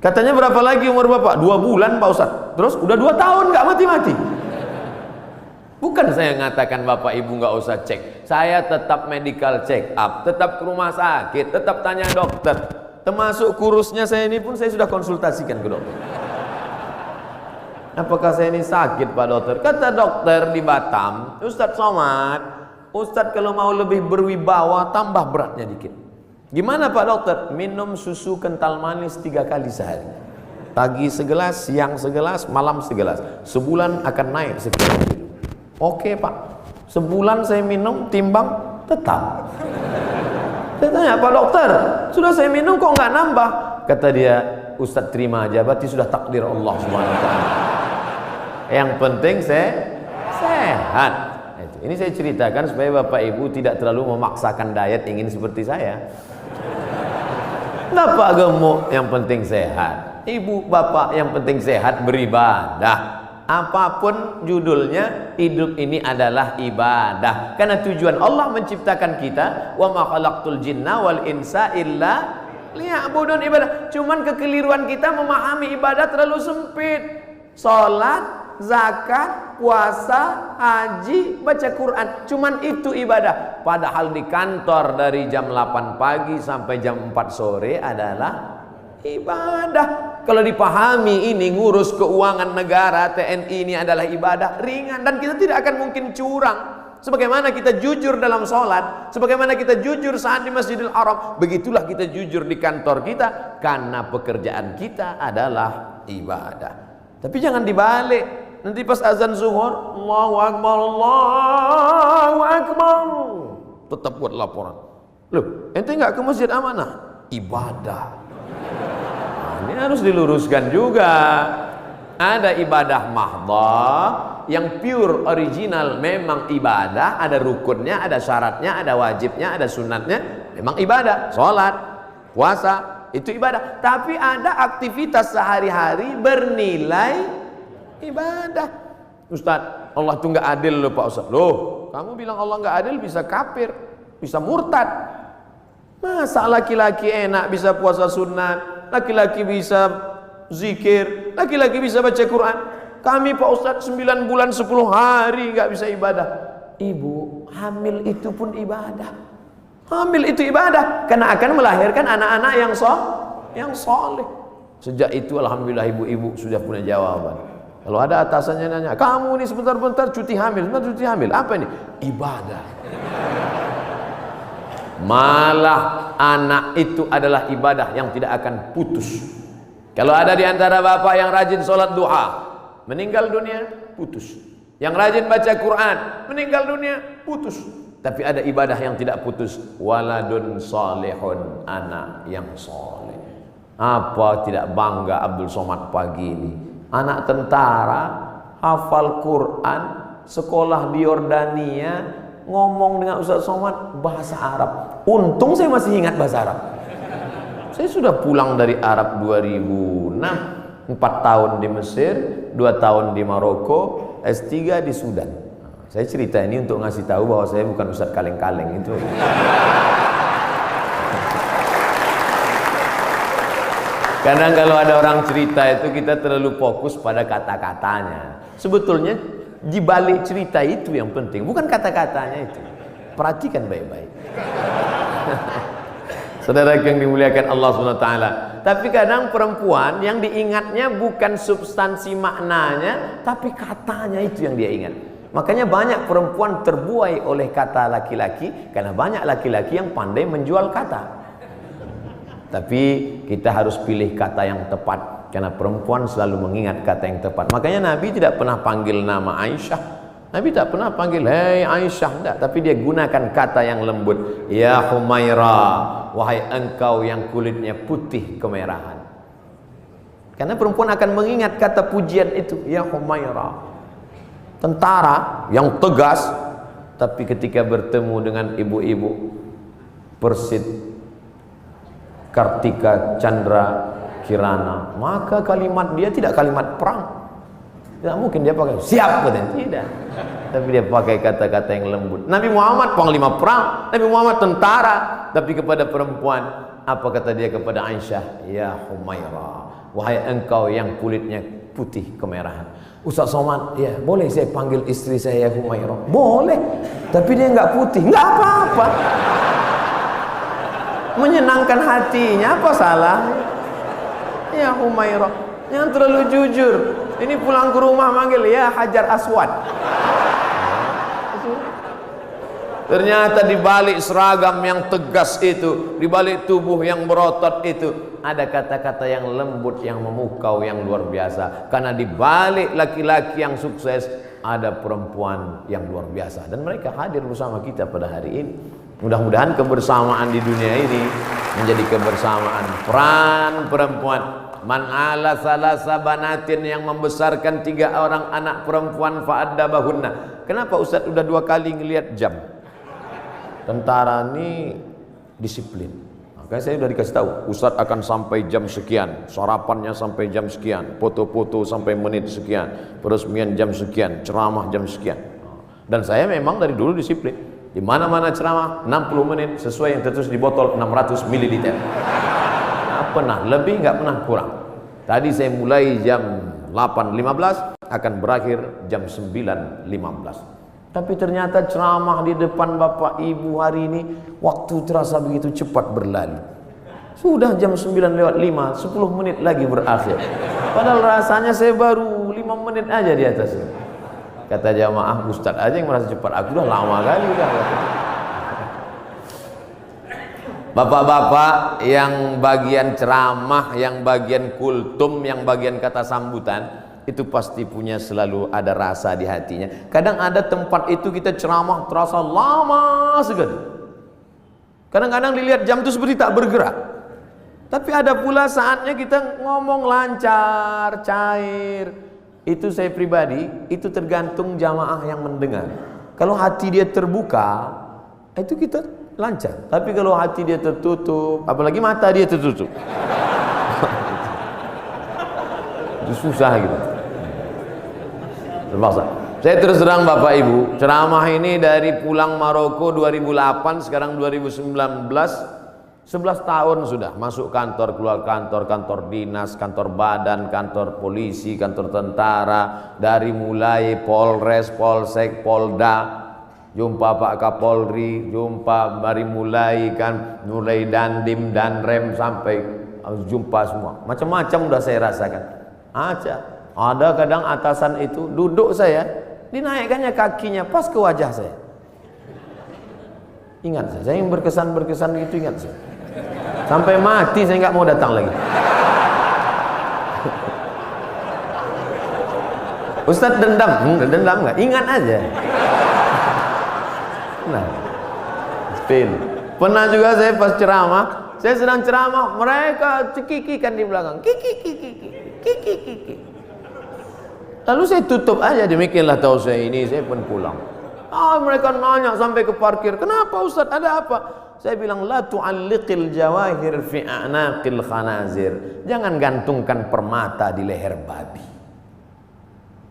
Katanya berapa lagi umur Bapak? 2 bulan Pak Ustaz. Terus udah 2 tahun nggak mati-mati. Bukan saya mengatakan Bapak Ibu nggak usah cek. Saya tetap medical check up, tetap ke rumah sakit, tetap tanya dokter. Termasuk kurusnya saya ini pun saya sudah konsultasikan ke dokter. Apakah saya ini sakit Pak Dokter? Kata dokter di Batam, Ustadz Somad, Ustadz kalau mau lebih berwibawa tambah beratnya dikit. Gimana Pak Dokter? Minum susu kental manis 3 kali sehari. Pagi segelas, siang segelas, malam segelas. Sebulan akan naik sekian kilo. Oke Pak, sebulan saya minum, timbang tetap. Saya tanya, Pak Dokter, sudah saya minum kok nggak nambah? Kata dia, Ustadz terima aja, berarti sudah takdir Allah SWT. Yang penting saya sehat. Ini saya ceritakan supaya Bapak Ibu tidak terlalu memaksakan diet ingin seperti saya. Kenapa gemuk? Yang penting sehat. Ibu, bapak, yang penting sehat, beribadah. Apapun judulnya, hidup ini adalah ibadah. Karena tujuan Allah menciptakan kita, wa ma khalaqtul jinna wal insa illa liya'budun, ibadah. Cuman kekeliruan kita memahami ibadah terlalu sempit. Salat, zakat, puasa, haji, baca Quran, cuman itu ibadah. Padahal di kantor dari jam 8 pagi sampai jam 4 sore adalah ibadah. Kalau dipahami ini, ngurus keuangan negara TNI ini adalah ibadah ringan, dan kita tidak akan mungkin curang. Sebagaimana kita jujur dalam sholat, sebagaimana kita jujur saat di Masjidil Haram, begitulah kita jujur di kantor kita, karena pekerjaan kita adalah ibadah. Tapi jangan dibalik. Nanti pas azan zuhur, Allahu Akbar, Allahu Akbar, tetap buat laporan. Loh, ente nggak ke masjid amanah? Ibadah. Ini harus diluruskan juga. Ada ibadah mahdhah yang pure original, memang ibadah, ada rukunnya, ada syaratnya, ada wajibnya, ada sunatnya, memang ibadah. Sholat, puasa, itu ibadah. Tapi ada aktivitas sehari-hari bernilai ibadah. Ustaz, Allah tuh nggak adil loh Pak Ustaz. Loh, kamu bilang Allah nggak adil, bisa kafir, bisa murtad. Masa laki-laki enak bisa puasa sunat, laki-laki bisa zikir, laki-laki bisa baca Quran. Kami Pak Ustadz 9 bulan 10 hari nggak bisa ibadah. Ibu, hamil itu pun ibadah. Hamil itu ibadah, karena akan melahirkan anak-anak yang soleh. Sejak itu alhamdulillah ibu-ibu sudah punya jawaban. Kalau ada atasannya nanya, kamu ini sebentar-bentar cuti hamil, apa ini? Ibadah. Malah anak itu adalah ibadah yang tidak akan putus. Kalau ada di antara bapak yang rajin sholat duha, meninggal dunia, putus. Yang rajin baca Quran, meninggal dunia, putus. Tapi ada ibadah yang tidak putus. Waladun salihun, anak yang soleh. Apa tidak bangga Abdul Somad pagi ini? Anak tentara, hafal Quran, sekolah di Yordania, ngomong dengan Ustaz Somad bahasa Arab. Untung saya masih ingat bahasa Arab. Saya sudah pulang dari Arab 2006, 4 tahun di Mesir, 2 tahun di Maroko, S3 di Sudan. Saya cerita ini untuk ngasih tahu bahwa saya bukan Ustaz kaleng-kaleng itu. Kadang kalau ada orang cerita itu kita terlalu fokus pada kata-katanya. Sebetulnya di balik cerita itu yang penting, bukan kata-katanya itu. Perhatikan baik-baik. Saudara yang dimuliakan Allah SWT. Tapi kadang perempuan yang diingatnya bukan substansi maknanya, tapi katanya itu yang dia ingat. Makanya banyak perempuan terbuai oleh kata laki-laki, karena banyak laki-laki yang pandai menjual kata. Tapi kita harus pilih kata yang tepat, karena perempuan selalu mengingat kata yang tepat. Makanya Nabi tidak pernah panggil nama Aisyah Nabi tak pernah panggil hei Aisyah, enggak, tapi dia gunakan kata yang lembut, ya Humaira, wahai engkau yang kulitnya putih kemerahan. Karena perempuan akan mengingat kata pujian itu, ya Humaira. Tentara yang tegas, tapi ketika bertemu dengan ibu-ibu Persit, Kartika, Chandra, Kirana, maka kalimat dia tidak kalimat perang. Tidak mungkin dia pakai siap, katanya. Tidak. Tapi dia pakai kata-kata yang lembut. Nabi Muhammad panglima perang, Nabi Muhammad tentara, tapi kepada perempuan apa kata dia kepada Aisyah? Ya Humaira, wahai engkau yang kulitnya putih kemerahan. Ustaz Somad, ya boleh saya panggil istri saya Humaira? Boleh, tapi dia nggak putih, nggak apa-apa. Menyenangkan hatinya, apa salah? Ya Humaira, jangan terlalu jujur. Ini pulang ke rumah manggil ya Hajar Aswad. Ternyata di balik seragam yang tegas itu, di balik tubuh yang berotot itu, ada kata-kata yang lembut, yang memukau, yang luar biasa. Karena di balik laki-laki yang sukses ada perempuan yang luar biasa, dan mereka hadir bersama kita pada hari ini. Mudah-mudahan kebersamaan di dunia ini menjadi kebersamaan peran perempuan. Man ala salasa banatin, yang membesarkan 3 orang anak perempuan fa'addabahunna. Kenapa Ustaz udah 2 kali ngelihat jam? Tentara ini disiplin. Makanya saya udah dikasih tahu, Ustaz akan sampai jam sekian, sarapannya sampai jam sekian, foto-foto sampai menit sekian, peresmian jam sekian, ceramah jam sekian. Dan saya memang dari dulu disiplin. Di mana-mana ceramah 60 menit sesuai yang tertulis di botol 600 ml. Nggak pernah lebih, nggak pernah kurang. Tadi saya mulai jam 8.15, akan berakhir jam 9.15. Tapi ternyata ceramah di depan Bapak Ibu hari ini waktu terasa begitu cepat berlalu. Sudah jam 9:05, 10 menit lagi berakhir. Padahal rasanya saya baru 5 menit aja di atas. Kata jamaah, Ustaz aja yang merasa cepat, aku udah lama kali udah. Bapak-bapak yang bagian ceramah, yang bagian kultum, yang bagian kata sambutan, itu pasti punya selalu ada rasa di hatinya. Kadang ada tempat itu kita ceramah terasa lama sekali. Kadang-kadang dilihat jam itu seperti tak bergerak. Tapi ada pula saatnya kita ngomong lancar, cair. Itu saya pribadi, itu tergantung jamaah yang mendengar. Kalau hati dia terbuka, itu kita lancar. Tapi kalau hati dia tertutup, apalagi mata dia tertutup, itu susah gitu. Terpaksa. Saya terus terang Bapak Ibu, ceramah ini dari pulang Maroko 2008, sekarang 2019, 11 tahun sudah masuk kantor, keluar kantor, kantor dinas, kantor badan, kantor polisi, kantor tentara, dari mulai Polres, Polsek, Polda, jumpa Pak Kapolri, jumpa dari mulai Dandim, Danrem, sampai jumpa semua. Macam-macam udah saya rasakan. Ada kadang atasan itu duduk saya, dinaikkannya kakinya pas ke wajah saya. Ingat saya yang berkesan itu, ingat saya. Sampai mati saya nggak mau datang lagi. Ustadz dendam nggak? Ingat aja. Nah, pernah juga saya pas ceramah, saya sedang ceramah, mereka cekikikan di belakang, kiki. Lalu saya tutup aja, demikianlah tahu saya ini, saya pun pulang. Mereka nanya sampai ke parkir, kenapa Ustadz, ada apa? Saya bilang, la tu'alliqil jawahir fi a'naqil khanazir. Jangan gantungkan permata di leher babi.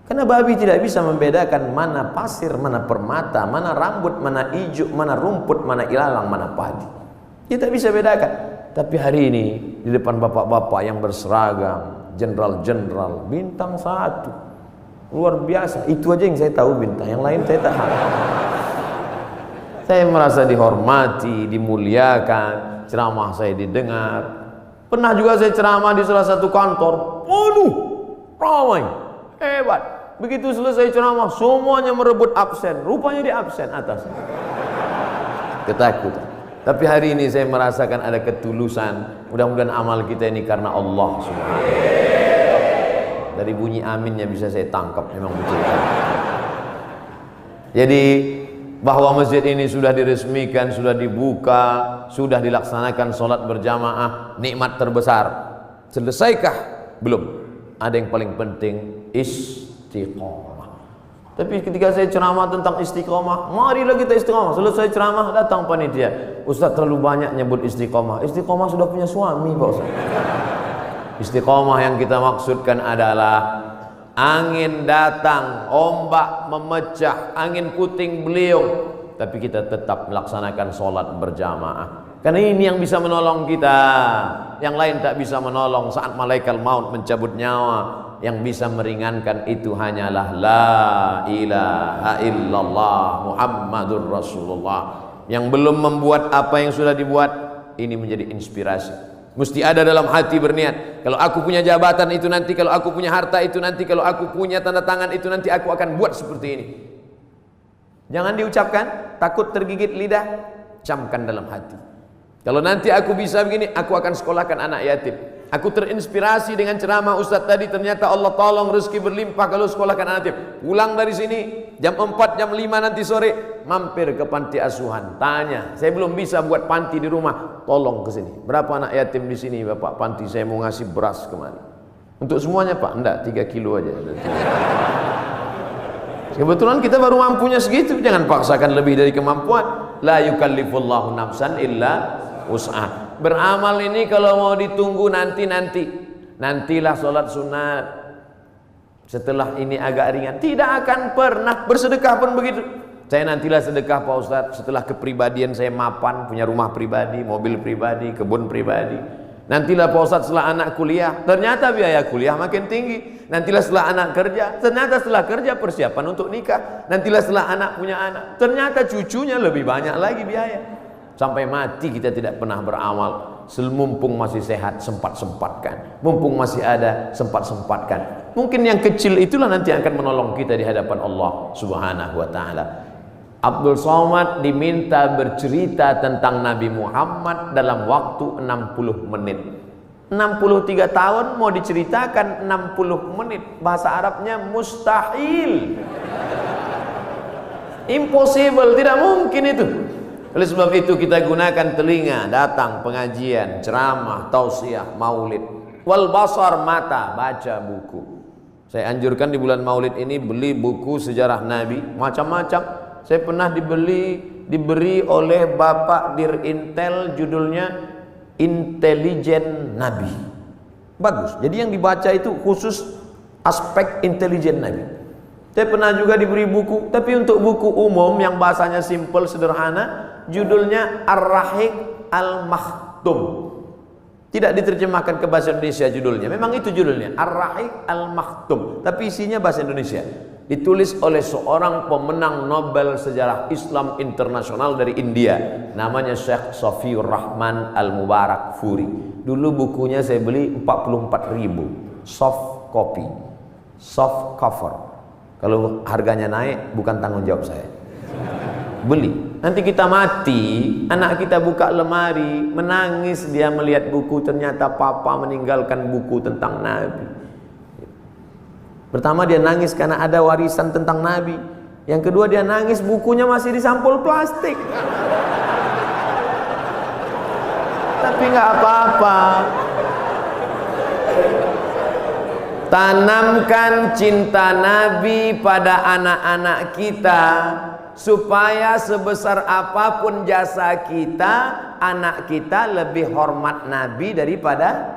Karena babi tidak bisa membedakan mana pasir, mana permata, mana rambut, mana ijuk, mana rumput, mana ilalang, mana padi. Dia tak bisa bedakan. Tapi hari ini di depan bapak-bapak yang berseragam, jenderal-jenderal, bintang 1, luar biasa. Itu aja yang saya tahu bintang, yang lain saya tak tahu. Saya merasa dihormati, dimuliakan, ceramah saya didengar. Pernah juga saya ceramah di salah satu kantor, ramai, hebat. Begitu selesai ceramah, semuanya merebut absen. Rupanya di absen atas. Ketakutan. Tapi hari ini saya merasakan ada ketulusan. Mudah-mudahan amal kita ini karena Allah Subhanahu. Dari bunyi aminnya bisa saya tangkap, memang betul. Jadi bahwa masjid ini sudah diresmikan, sudah dibuka, sudah dilaksanakan sholat berjamaah, nikmat terbesar. Selesaikah? Belum. Ada yang paling penting, istiqomah. Tapi ketika saya ceramah tentang istiqomah, marilah kita istiqomah. Selesai ceramah, datang panitia, Ustaz terlalu banyak nyebut istiqomah. Istiqomah sudah punya suami, Pak Ustaz. Istiqomah yang kita maksudkan adalah angin datang, ombak memecah, angin puting beliung, tapi kita tetap melaksanakan sholat berjamaah. Karena ini yang bisa menolong kita. Yang lain tak bisa menolong saat malaikat maut mencabut nyawa. Yang bisa meringankan itu hanyalah la ilaha illallah Muhammadur Rasulullah. Yang belum membuat apa yang sudah dibuat, ini menjadi inspirasi. Mesti ada dalam hati berniat, kalau aku punya jabatan itu nanti, kalau aku punya harta itu nanti, kalau aku punya tanda tangan itu nanti, aku akan buat seperti ini. Jangan diucapkan, takut tergigit lidah, camkan dalam hati. Kalau nanti aku bisa begini, aku akan sekolahkan anak yatim. Aku terinspirasi dengan ceramah Ustadz tadi, ternyata Allah tolong rezeki berlimpah kalau sekolahkan anak yatim. Pulang dari sini jam 4, jam 5 nanti sore, mampir ke panti asuhan, tanya, saya belum bisa buat panti di rumah, tolong ke sini. Berapa anak yatim di sini Bapak panti, saya mau ngasih beras kemari. Untuk semuanya Pak? Enggak, 3 kilo aja. Kebetulan kita baru mampunya segitu, jangan paksakan lebih dari kemampuan. La yukallifullahu nafsan illa wus'ah. Beramal ini kalau mau ditunggu nantilah sholat sunat, setelah ini agak ringan, tidak akan pernah. Bersedekah pun begitu. Saya nantilah sedekah Pak Ustadz setelah kepribadian saya mapan, punya rumah pribadi, mobil pribadi, kebun pribadi. Nantilah Pak Ustadz setelah anak kuliah, ternyata biaya kuliah makin tinggi. Nantilah setelah anak kerja, ternyata setelah kerja persiapan untuk nikah. Nantilah setelah anak punya anak, ternyata cucunya lebih banyak lagi biaya. Sampai mati kita tidak pernah beramal. Mumpung masih sehat, sempat-sempatkan. Mumpung masih ada, sempat-sempatkan. Mungkin yang kecil itulah nanti akan menolong kita di hadapan Allah Subhanahu wa ta'ala. Abdul Somad diminta bercerita tentang Nabi Muhammad dalam waktu 60 menit. 63 tahun mau diceritakan 60 menit. Bahasa Arabnya mustahil. Impossible, tidak mungkin itu. Oleh sebab itu kita gunakan telinga, datang pengajian, ceramah, tausiah, maulid. Wal basar, mata, baca buku. Saya anjurkan di bulan maulid ini beli buku sejarah Nabi, macam-macam. Saya pernah diberi oleh Bapak Dirintel, judulnya Intelijen Nabi. Bagus. Jadi yang dibaca itu khusus aspek intelijen Nabi. Saya pernah juga diberi buku, tapi untuk buku umum yang bahasanya simple, sederhana, judulnya Ar-Rahiq Al-Makhtum. Tidak diterjemahkan ke bahasa Indonesia judulnya. Memang itu judulnya, Ar-Rahiq Al-Makhtum, tapi isinya bahasa Indonesia. Ditulis oleh seorang pemenang Nobel Sejarah Islam Internasional dari India, namanya Syekh Safiur Rahman Al-Mubarak Furi. Dulu bukunya saya beli 44.000, soft copy, soft cover. Kalau harganya naik bukan tanggung jawab saya. Beli. Nanti kita mati, anak kita buka lemari, menangis dia melihat buku, ternyata papa meninggalkan buku tentang Nabi. Pertama dia nangis karena ada warisan tentang Nabi. Yang kedua dia nangis bukunya masih di sampul plastik. Tapi nggak apa-apa. Tanamkan cinta Nabi pada anak-anak kita, supaya sebesar apapun jasa kita, anak kita lebih hormat Nabi daripada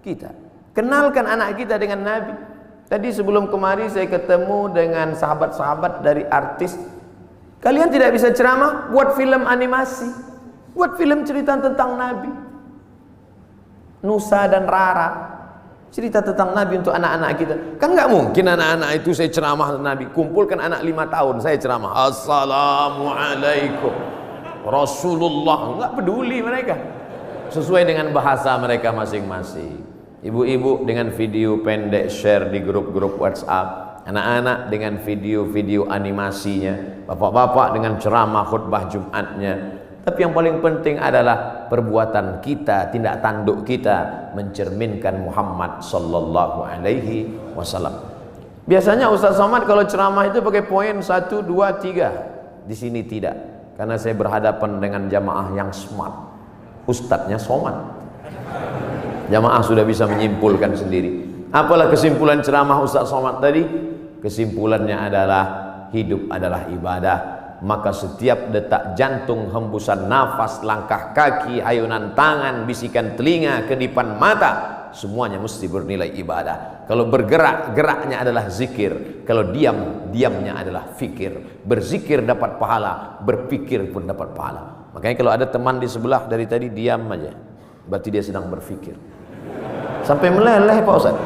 kita. Kenalkan anak kita dengan Nabi. Tadi sebelum kemari saya ketemu dengan sahabat-sahabat dari artis. Kalian tidak bisa ceramah, buat film animasi, buat film cerita tentang Nabi. Nusa dan Rara, cerita tentang Nabi untuk anak-anak kita. Kan nggak mungkin anak-anak itu saya ceramah tentang Nabi. Kumpulkan anak 5 tahun saya ceramah, Assalamualaikum Rasulullah. Nggak peduli mereka, sesuai dengan bahasa mereka masing-masing. Ibu-ibu dengan video pendek share di grup-grup WhatsApp, anak-anak dengan video-video animasinya, bapak-bapak dengan ceramah khutbah Jumatnya. Tapi yang paling penting adalah perbuatan kita, tindak tanduk kita mencerminkan Muhammad sallallahu alaihi wasallam. Biasanya Ustaz Somad kalau ceramah itu pakai poin 1, 2, 3. Di sini tidak, karena saya berhadapan dengan jamaah yang smart. Ustadznya Somad. Jamaah sudah bisa menyimpulkan sendiri. Apalah kesimpulan ceramah Ustaz Somad tadi? Kesimpulannya adalah hidup adalah ibadah. Maka setiap detak jantung, hembusan nafas, langkah kaki, ayunan tangan, bisikan telinga, kedipan mata, semuanya mesti bernilai ibadah. Kalau bergerak, geraknya adalah zikir. Kalau diam, diamnya adalah fikir. Berzikir dapat pahala, berpikir pun dapat pahala. Makanya kalau ada teman di sebelah dari tadi diam aja, berarti dia sedang berfikir. Sampai meleleh Pak Ustaz.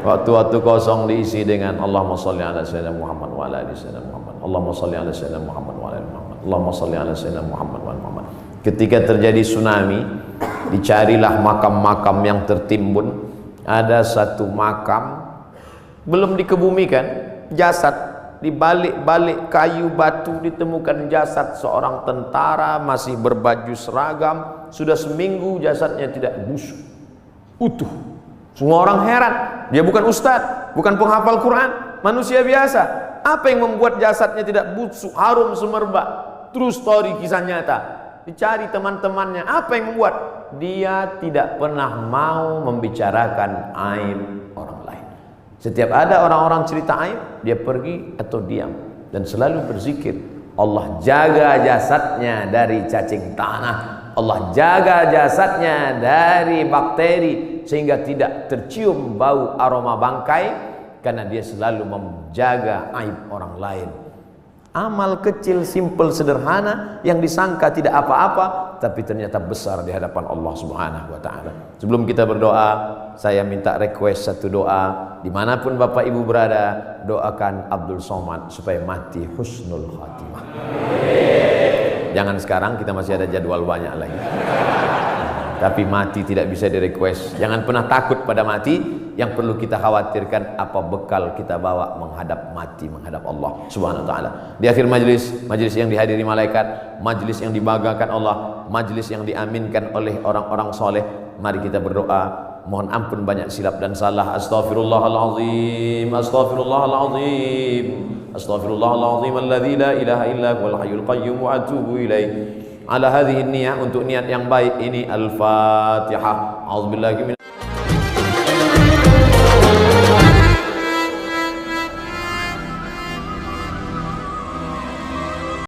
Waktu-waktu kosong diisi dengan Allahumma sholli ala sayyidina Muhammad wa ala ali sayyidina Muhammad. Allahumma sholli ala sayyidina Muhammad wa ala ali Muhammad. Allahumma sholli ala sayyidina Muhammad wa ala Muhammad. Ketika terjadi tsunami, dicarilah makam-makam yang tertimbun. Ada satu makam belum dikebumikan, jasad di balik-balik kayu batu ditemukan jasad seorang tentara masih berbaju seragam. Sudah seminggu jasadnya tidak busuk, utuh. Semua orang heran. Dia bukan ustadz, bukan penghafal Quran, manusia biasa. Apa yang membuat jasadnya tidak busuk, harum semerbak? True story, kisah nyata. Dicari teman-temannya, apa yang membuat? Dia tidak pernah mau membicarakan aib orang lain. Setiap ada orang-orang cerita aib, dia pergi atau diam dan selalu berzikir. Allah jaga jasadnya dari cacing tanah, Allah jaga jasadnya dari bakteri sehingga tidak tercium bau aroma bangkai, karena dia selalu menjaga aib orang lain. Amal kecil, simple, sederhana yang disangka tidak apa-apa, tapi ternyata besar di hadapan Allah Subhanahu wa ta'ala. Sebelum kita berdoa, saya minta request satu doa. Dimanapun Bapak Ibu berada, doakan Abdul Somad supaya mati husnul khatimah. Jangan sekarang, kita masih ada jadwal banyak lagi. Tapi mati tidak bisa di request. Jangan pernah takut pada mati. Yang perlu kita khawatirkan apa bekal kita bawa menghadap mati, menghadap Allah Subhanahu wa ta'ala. Di akhir majlis, majlis yang dihadiri malaikat, majlis yang dibanggakan Allah, majlis yang diaminkan oleh orang-orang soleh, mari kita berdoa. Mohon ampun banyak silap dan salah. Astaghfirullahalazim, astaghfirullahalazim, astaghfirullahalazim alladzi la ilaha illa huwal hayyul qayyum wa atubu ilaih. Ala hadhihi niyyah, untuk niat yang baik ini. Al-Fatihah. A'udzubillahi min